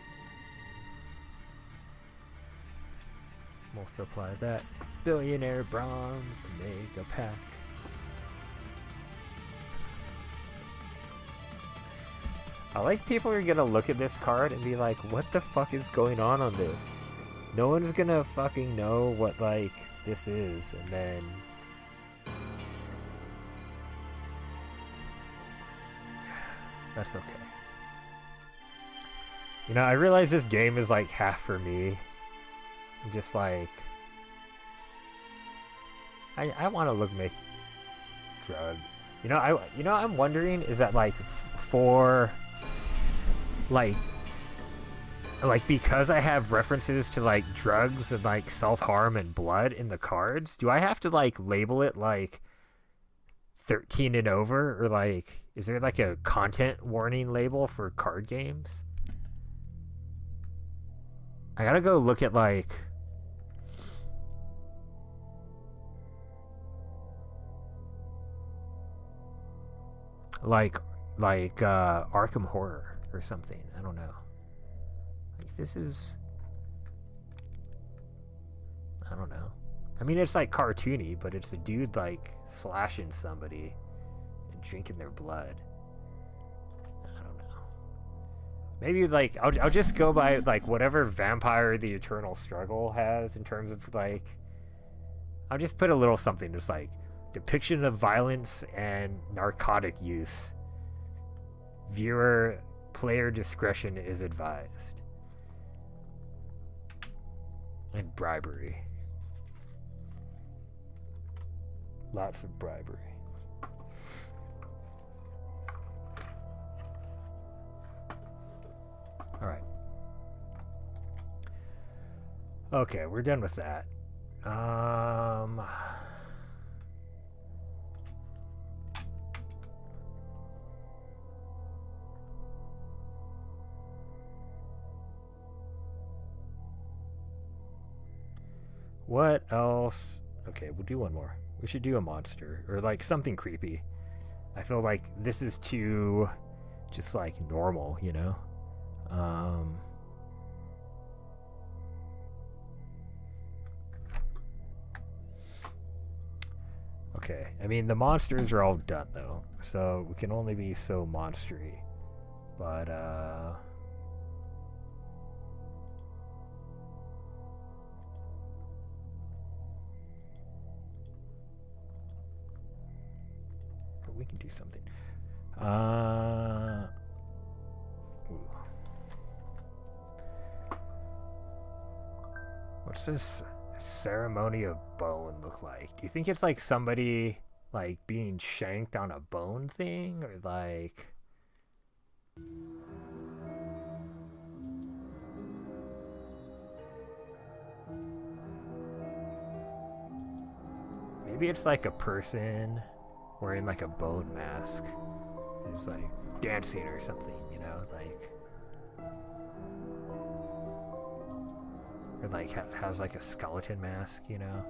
Speaker 1: Multiply that. Billionaire bronze. Make a pack. I like people are gonna look at this card and be like, what the fuck is going on this? No one's gonna fucking know what, like, this is, and then... That's okay. You know, I realize this game is, like, half for me. I'm just like... I want to make drug. You know, I'm wondering, is that, like, for... Like, because I have references to, like, drugs and, like, self-harm and blood in the cards, do I have to, like, label it, like, 13 and over? Or, like, is there, like, a content warning label for card games? I gotta go look at, like... Arkham Horror or something. I don't know. This is... I don't know. I mean, it's like cartoony, but it's a dude like slashing somebody and drinking their blood. I don't know. Maybe like I'll just go by like whatever Vampire the Eternal Struggle has in terms of like... I'll just put a little something just like depiction of violence and narcotic use. Viewer player discretion is advised. And bribery. Lots of bribery. Alright. Okay, we're done with that. What else? Okay, we'll do one more. We should do a monster or like something creepy. I feel like this is too just like normal, you know? Okay. I mean, the monsters are all done, though. So we can only be so monstery. But, but we can do something. Ooh. What's this ceremony of bone look like? Do you think it's like somebody like being shanked on a bone thing, or like maybe it's like a person wearing like a bone mask who's like dancing or something, you know, like, or like has like a skeleton mask, you know?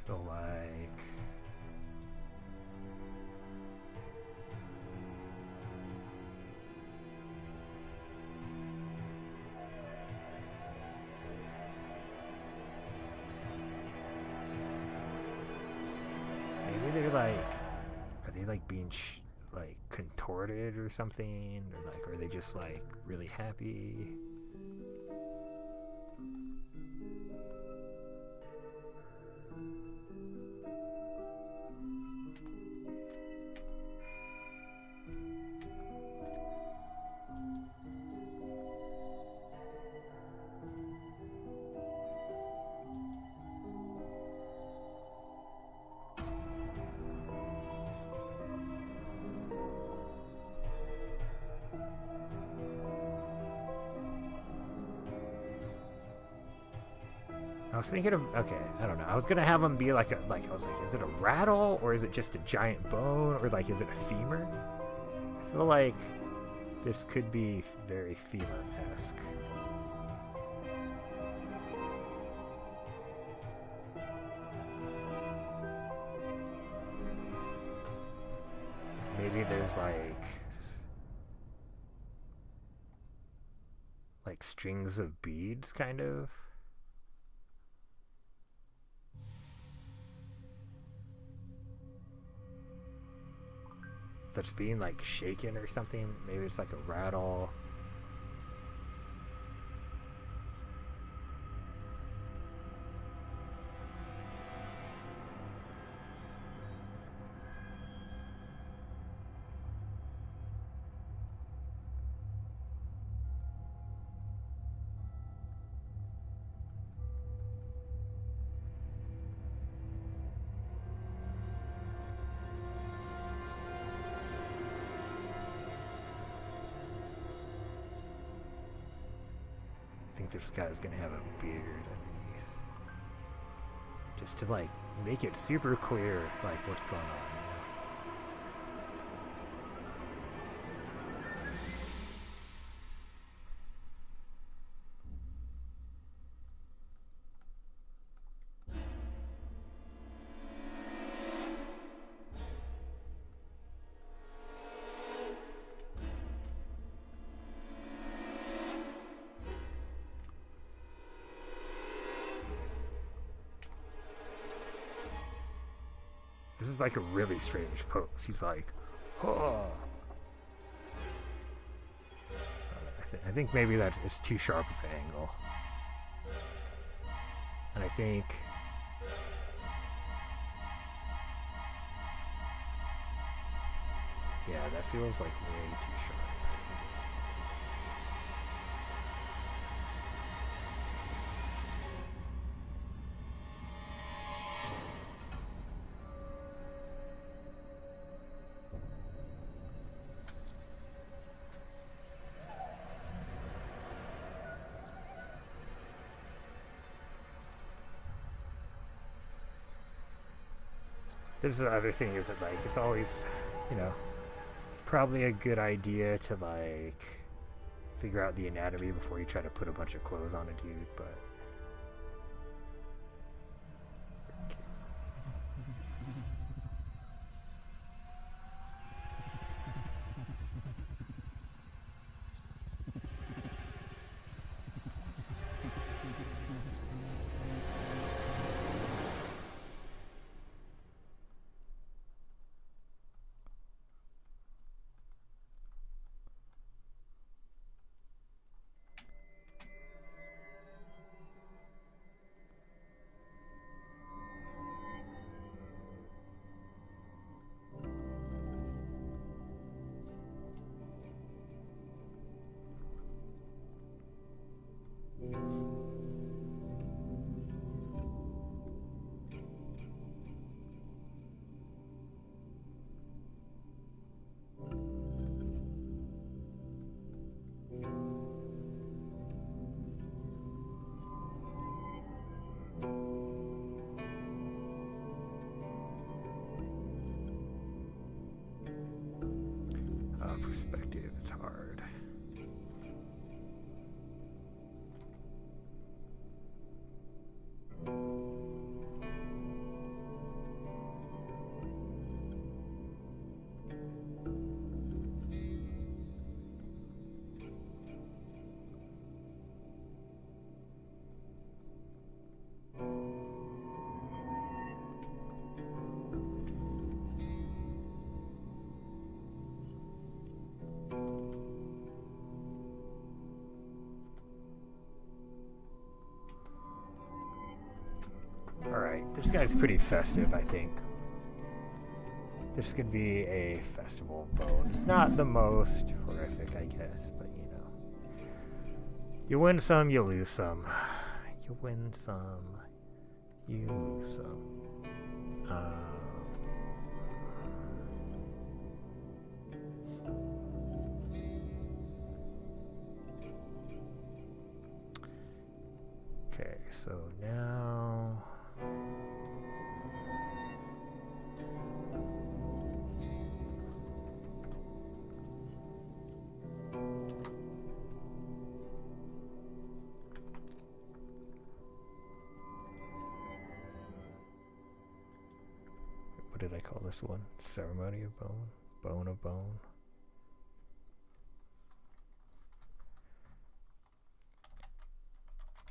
Speaker 1: Feel like maybe they're like, are they like being like contorted or something, or like are they just like really happy? I was thinking of, okay, I don't know. I was gonna have them be like I was like, is it a rattle or is it just a giant bone, or like, is it a femur? I feel like this could be very femur-esque. Maybe there's like strings of beads, kind of. That's being like shaken or something. Maybe it's like a rattle. I think this guy's gonna have a beard underneath, just to like make it super clear like what's going on, you know? This is like a really strange pose. He's like, oh. I think maybe that it's too sharp of an angle. And I think yeah, that feels like way too sharp. There's the other thing is that like it's always, you know, probably a good idea to like figure out the anatomy before you try to put a bunch of clothes on a dude, but... Perspective, it's hard. Alright, this guy's pretty festive, I think. There's gonna be a festival of bones. Not the most horrific, I guess, but you know. You win some, you lose some. You win some, you lose some. Okay, so now... What did I call this one? Ceremony of Bone? Bone of Bone?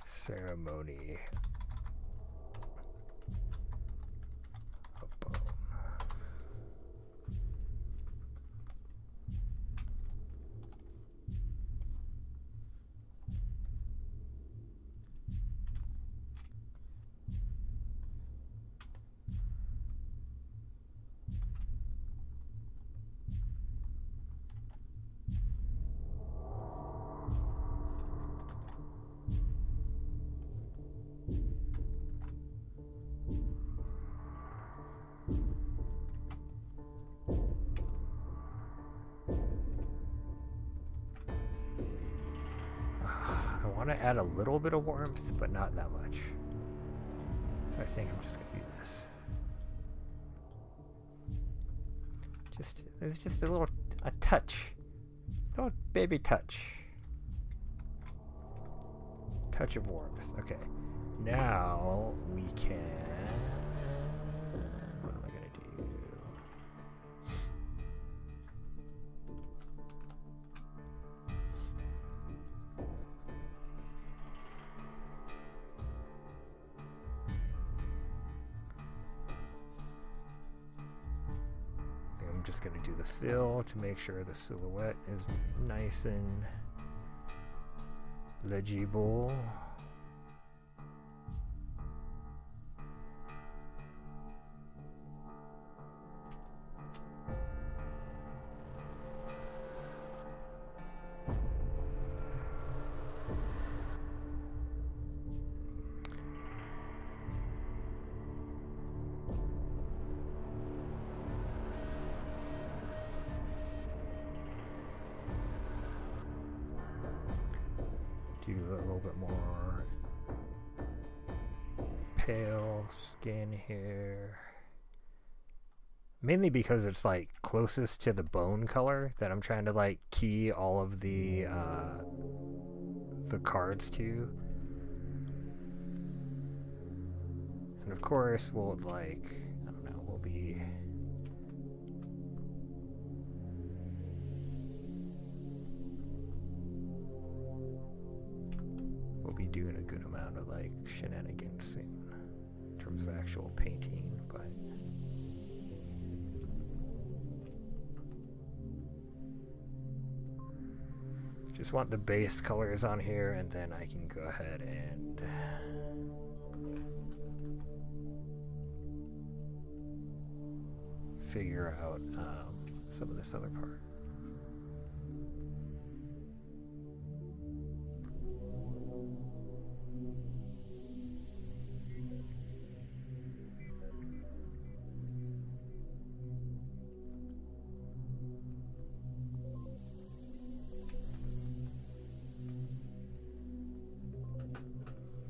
Speaker 1: Ceremony of Bone. I want to add a little bit of warmth, but not that much. So I think I'm just going to do this. There's just a touch. Little baby touch. Touch of warmth. Okay. Now we can... What am I going to do? I'm just going to do the fill to make sure the silhouette is nice and legible. Do a little bit more pale skin here. Mainly because it's like closest to the bone color that I'm trying to like key all of the cards to. And of course, we'll like, I don't know, we'll be doing a good amount of like shenanigans soon in terms of actual painting, but just want the base colors on here, and then I can go ahead and figure out some of this other part.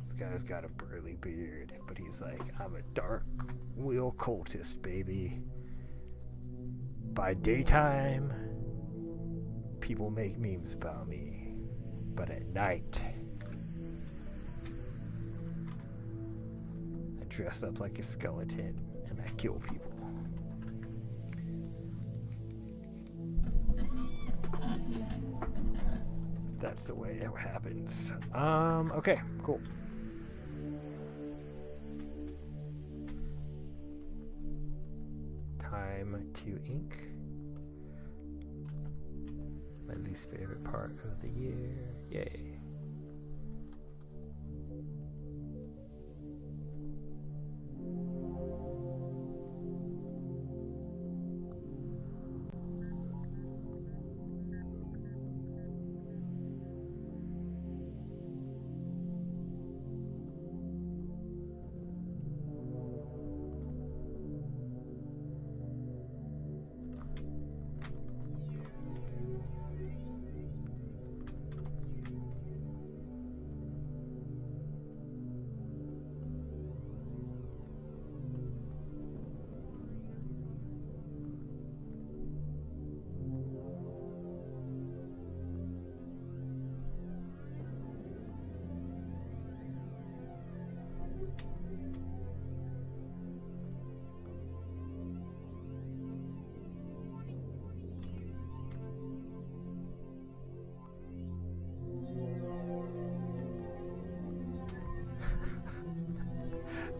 Speaker 1: This guy's got a burly beard, but he's like, I'm a dark wheel cultist, baby. By daytime, people make memes about me, but at night, I dress up like a skeleton and I kill people. That's the way it happens. Okay, cool. Time to ink. My least favorite part of the year. Yay.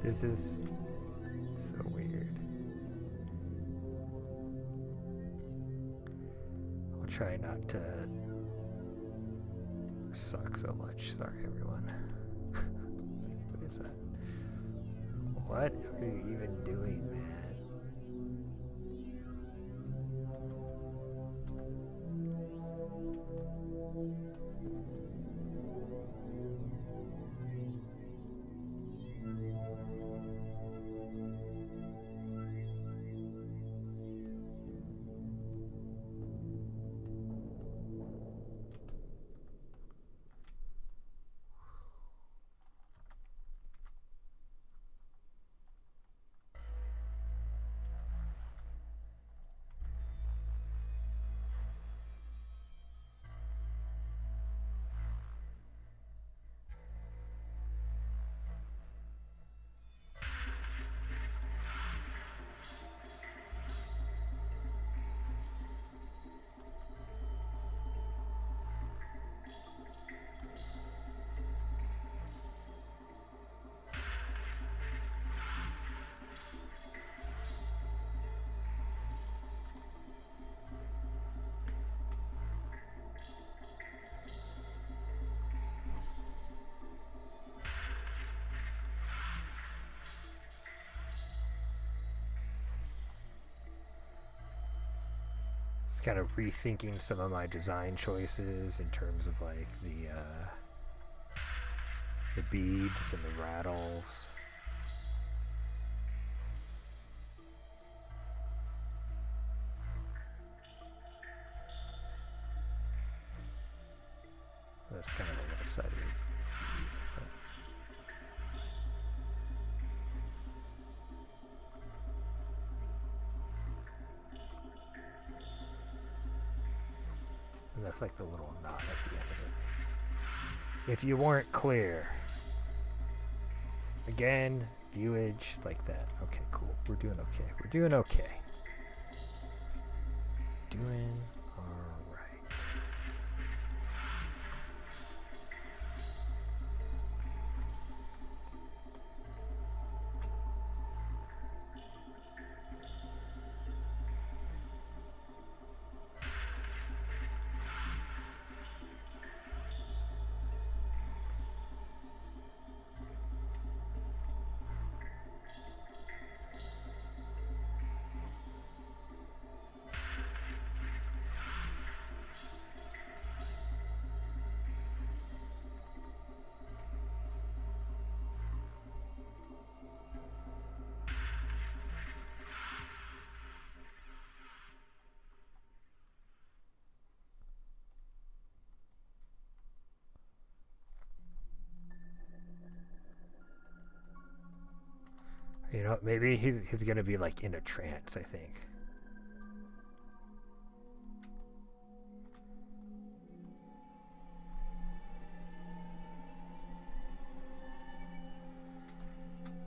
Speaker 1: This is so weird. I'll try not to suck so much. Sorry, everyone. What is that? What are you even doing, man? Kind of rethinking some of my design choices in terms of like the beads and the rattles. That's kind of a left-sided bead. that's like the little knot at the end of it. If you weren't clear. Again, viewage like that. Okay, cool. We're doing okay. We're doing okay. Doing alright. You know, maybe he's gonna be like in a trance, I think.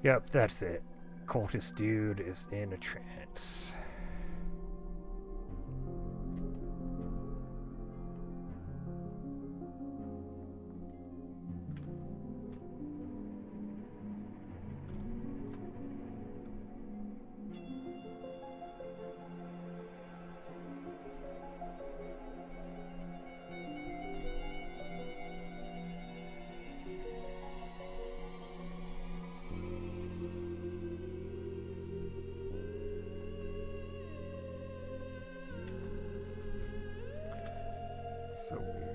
Speaker 1: Yep, that's it. Cultist dude is in a trance. So weird.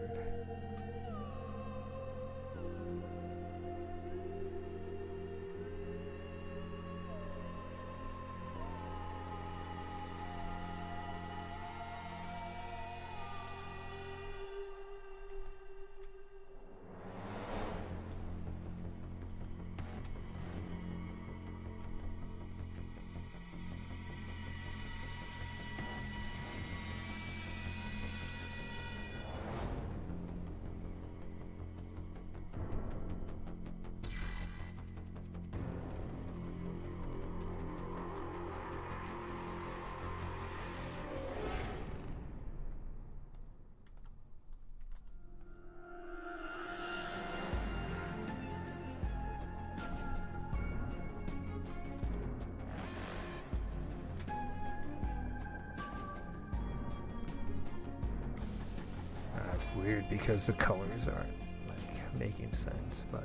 Speaker 1: It's weird because the colors aren't like making sense, but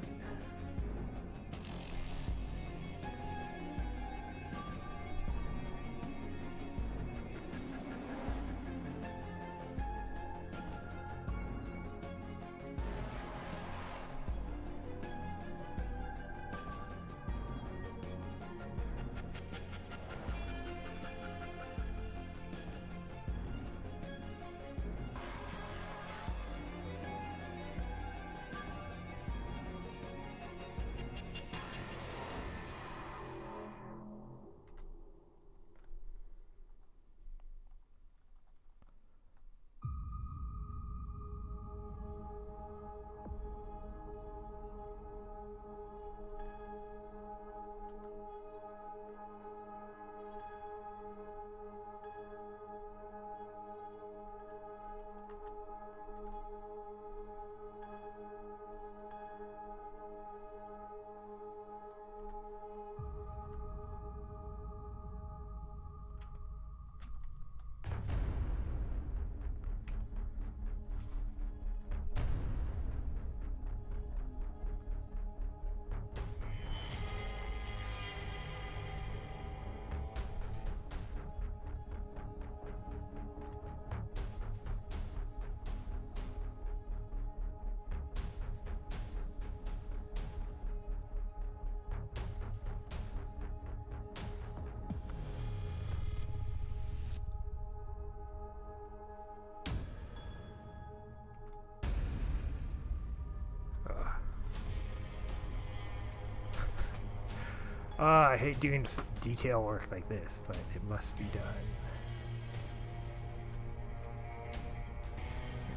Speaker 1: I hate doing detail work like this, but it must be done.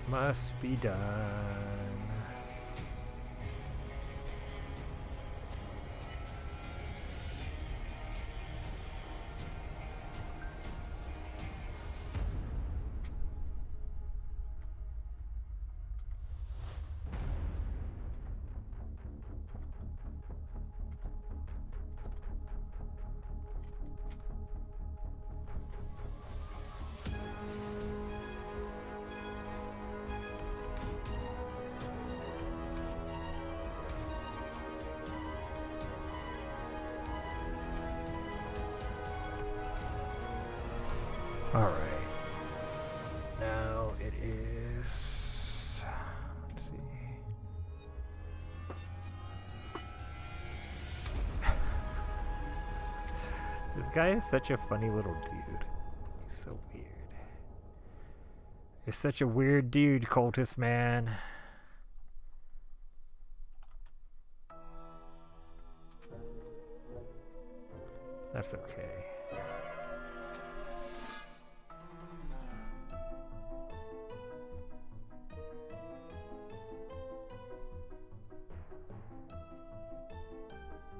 Speaker 1: Must be done. Alright. Now it is... Let's see. This guy is such a funny little dude. He's so weird. You're such a weird dude, cultist man. That's okay.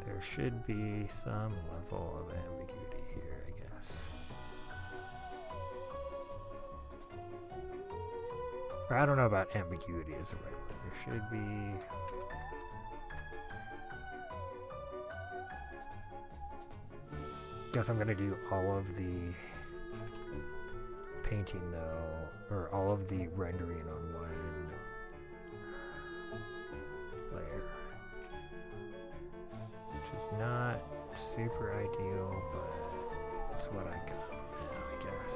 Speaker 1: There should be some level of ambiguity here, I guess. Or I don't know about ambiguity is the right word. There should be... Guess I'm gonna do all of the painting though, or all of the rendering on one layer. Which is not super ideal, but it's what I got now, I guess.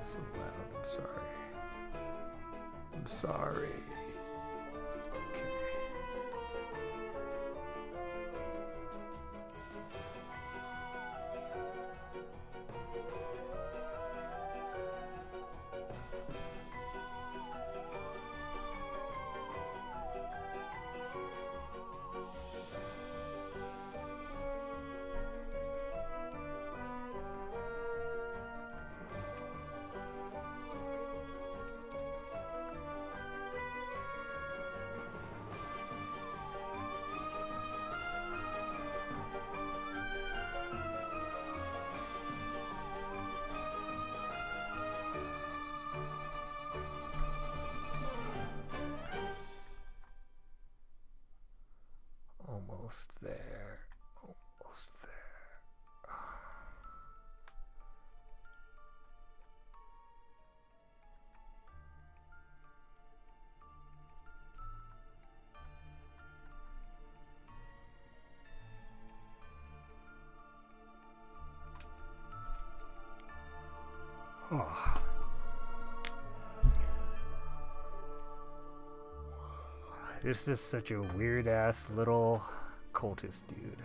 Speaker 1: So loud, I'm sorry. I'm sorry. Okay. Almost there. Almost there. Oh. This is such a weird-ass little cultist dude.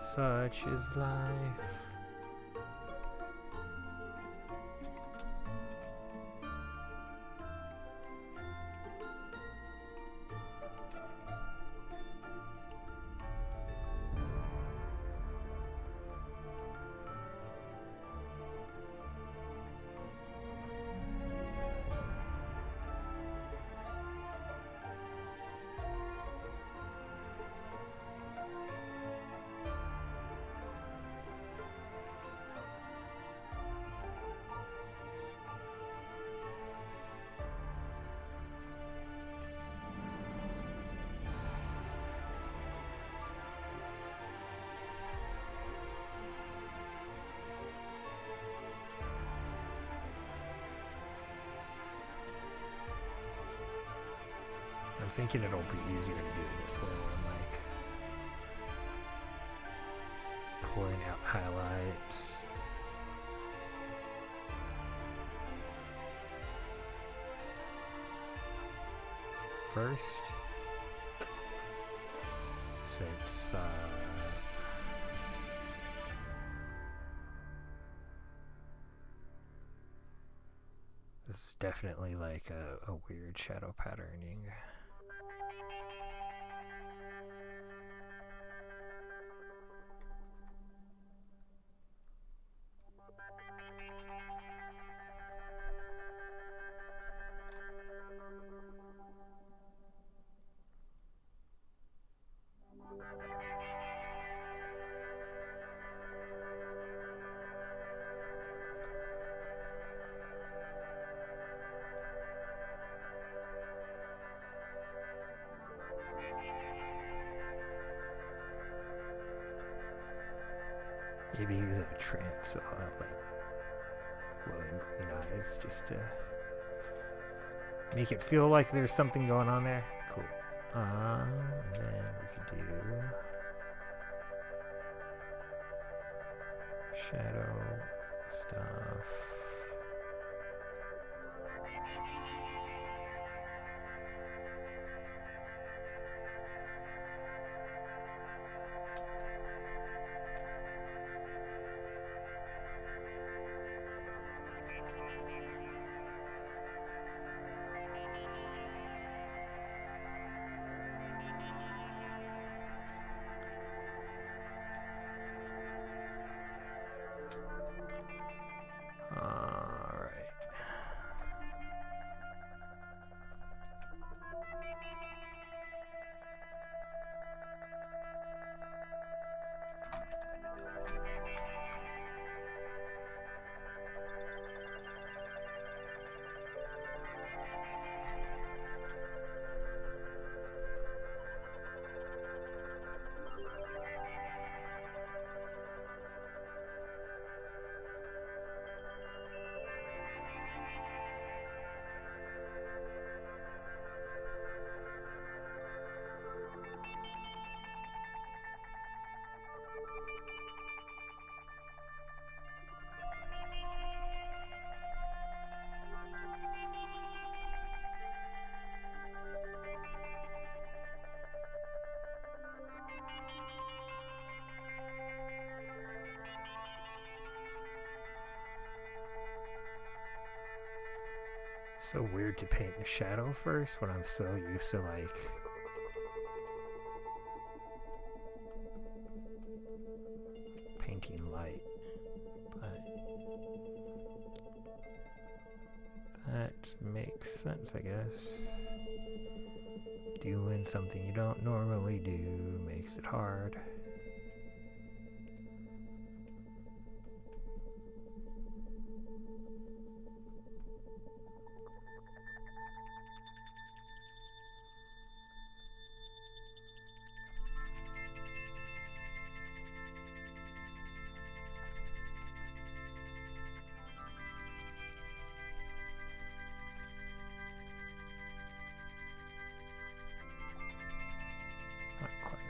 Speaker 1: Such is life. I'm thinking it'll be easier to do it this way when I'm like pouring out highlights. First, since this is definitely like a weird shadow patterning. Maybe he's in a trance, so I'll have like glowing green eyes just to make it feel like there's something going on there. Cool. And then we could do shadow stuff. So weird to paint the shadow first when I'm so used to like painting light, but that makes sense, I guess. Doing something you don't normally do makes it hard. Not quite right.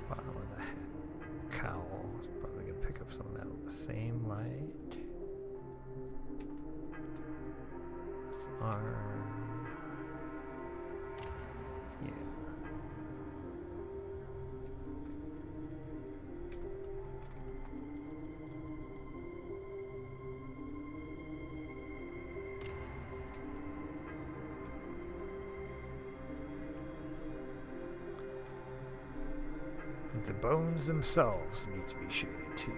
Speaker 1: Bottom of the hat. Cowl is probably going to pick up some of that same light. His arm. Yeah. The bones themselves need to be shaded too.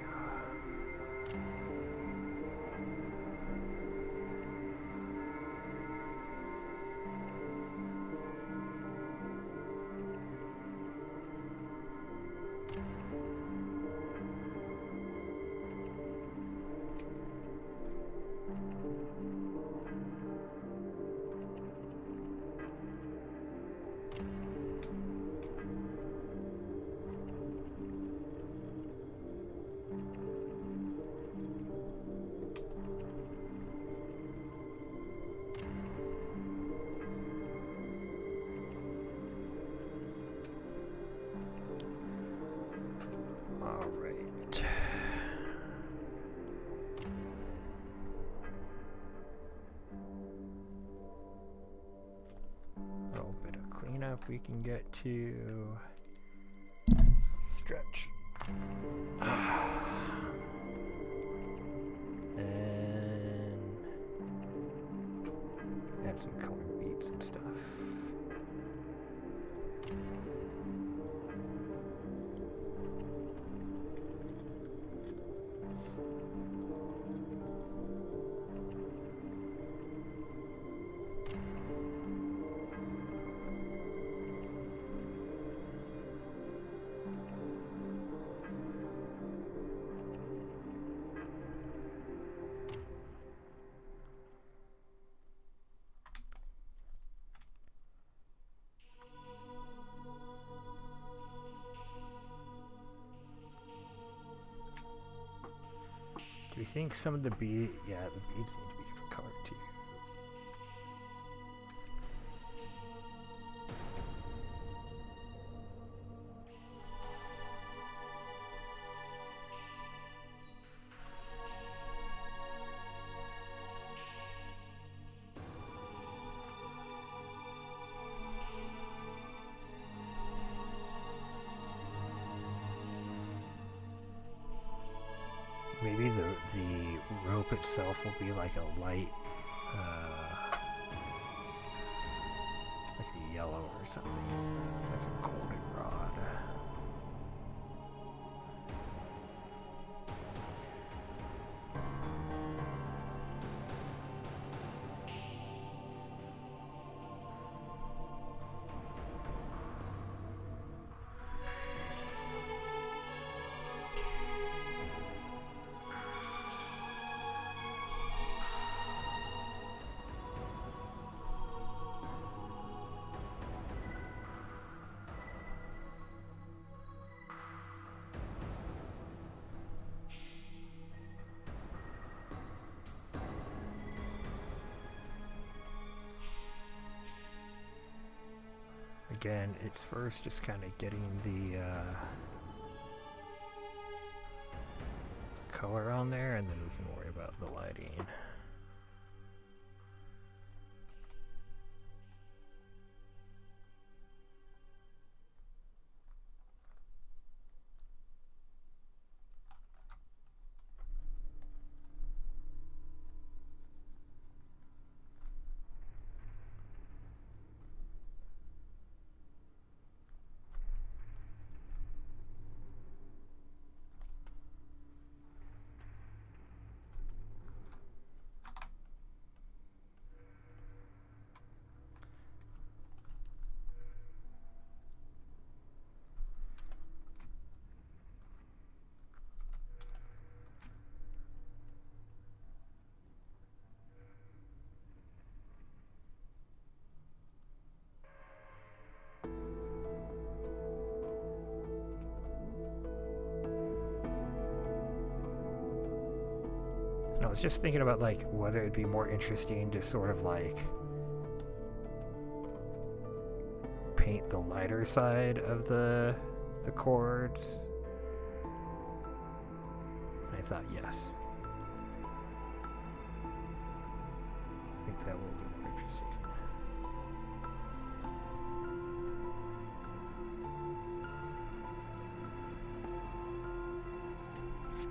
Speaker 1: enough, we can get to stretch. And add some colored beads and stuff. Do you think some of the beads, yeah, the beads need to be different color too. Maybe the rope itself will be like a light, like a yellow or something, like a golden rod. Again, it's first just kind of getting the color on there, and then we can worry about the lighting. And I was just thinking about like whether it'd be more interesting to sort of like paint the lighter side of the chords. And I thought yes. I think that will be more interesting.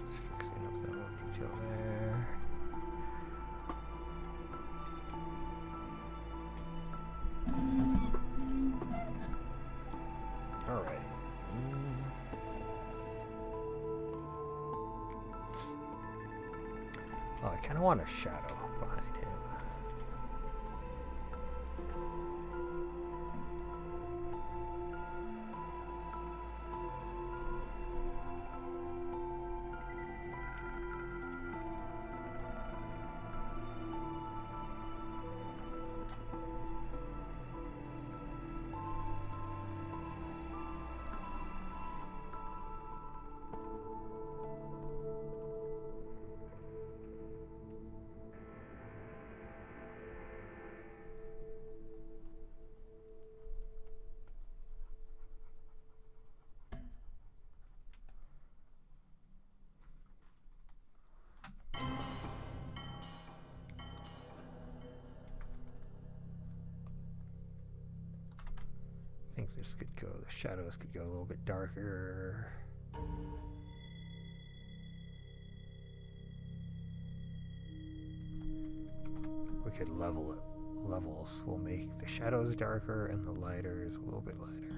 Speaker 1: Just fixing up that little detail there. All right. Oh, I kind of want a shadow behind him. think this could go, the shadows could go a little bit darker. We could level it. Levels will make the shadows darker and the lighters a little bit lighter.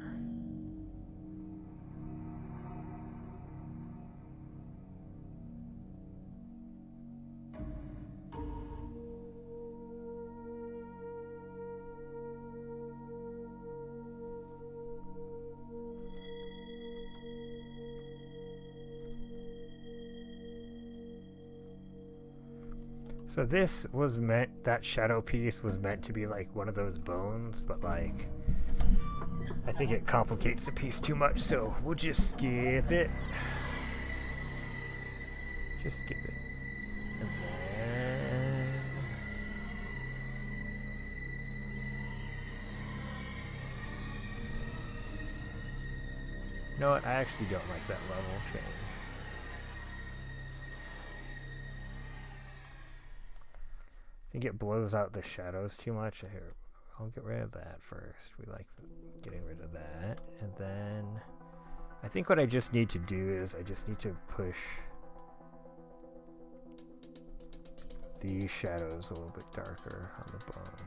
Speaker 1: So this was meant, that shadow piece was meant to be like one of those bones, but like, I think it complicates the piece too much, so we'll just skip it. Just skip it. And then... You know what, I actually don't like that level change. I think it blows out the shadows too much. Here, I'll get rid of that first. We like getting rid of that. And then I think what I just need to do is I just need to push these shadows a little bit darker on the bone.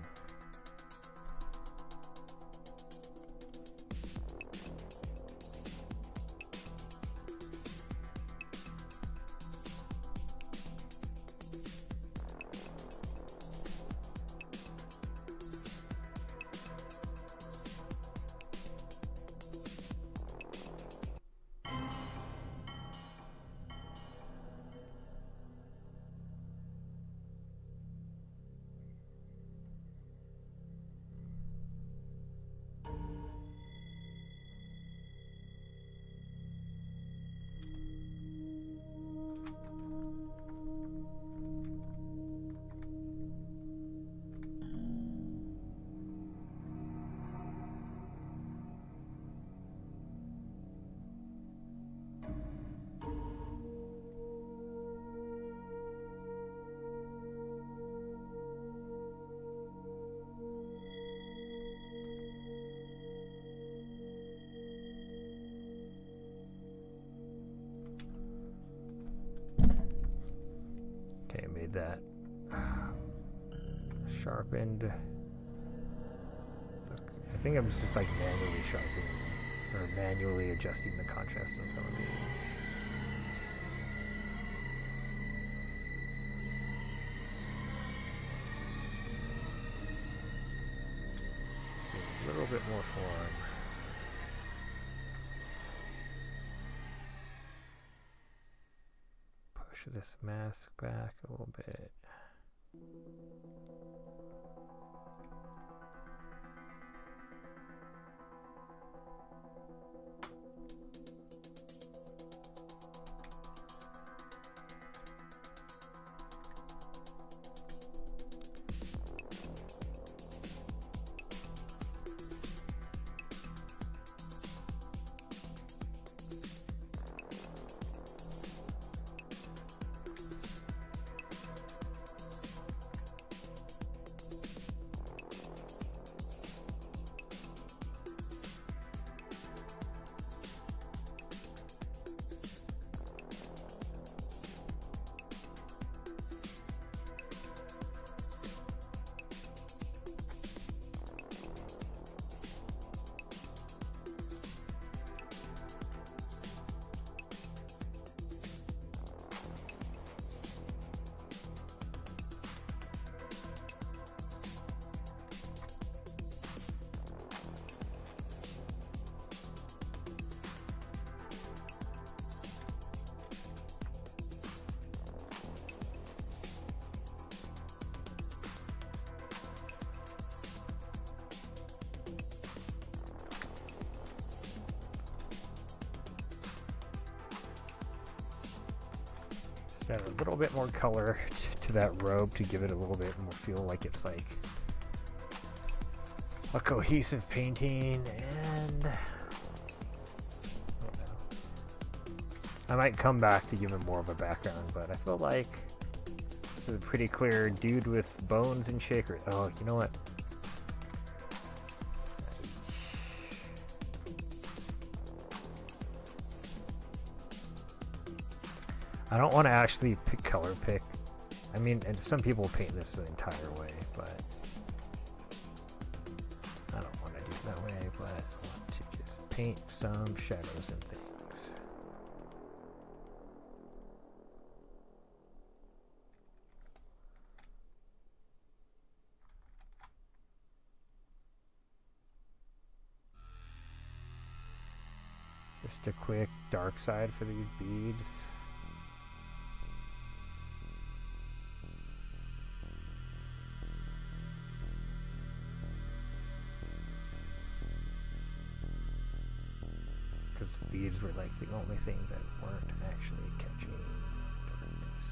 Speaker 1: Okay, made that sharpened. I think I'm just like manually sharpening or manually adjusting the contrast on some of these. A little bit more form. Push this mask back a little bit. Add a little bit more color to that robe to give it a little bit more feel like it's like a cohesive painting. And I might come back to give him more of a background, but I feel like this is a pretty clear dude with bones and shakers. Oh, you know what? I don't want to actually color pick. I mean, and some people paint this the entire way, but I don't want to do it that way, but I want to just paint some shadows and things. Just a quick dark side for these beads. Because the beads were like the only things that weren't actually catching darkness.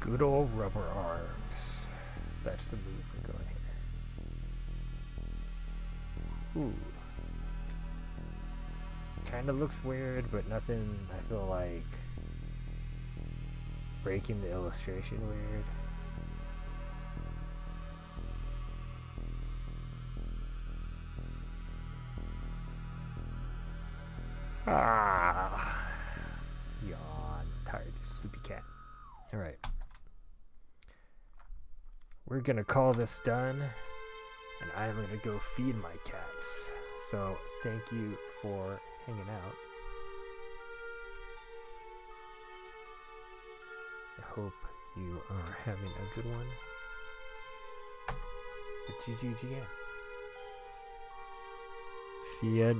Speaker 1: Good old rubber arms. That's the move we're going here. Ooh. Kinda looks weird, but nothing, I feel like, breaking the illustration weird. Ah. Yawn. Tired. Sleepy cat. Alright. We're gonna call this done, and I'm gonna go feed my cats. So thank you for hanging out. I hope you are having a good one. But GGGN. See ya.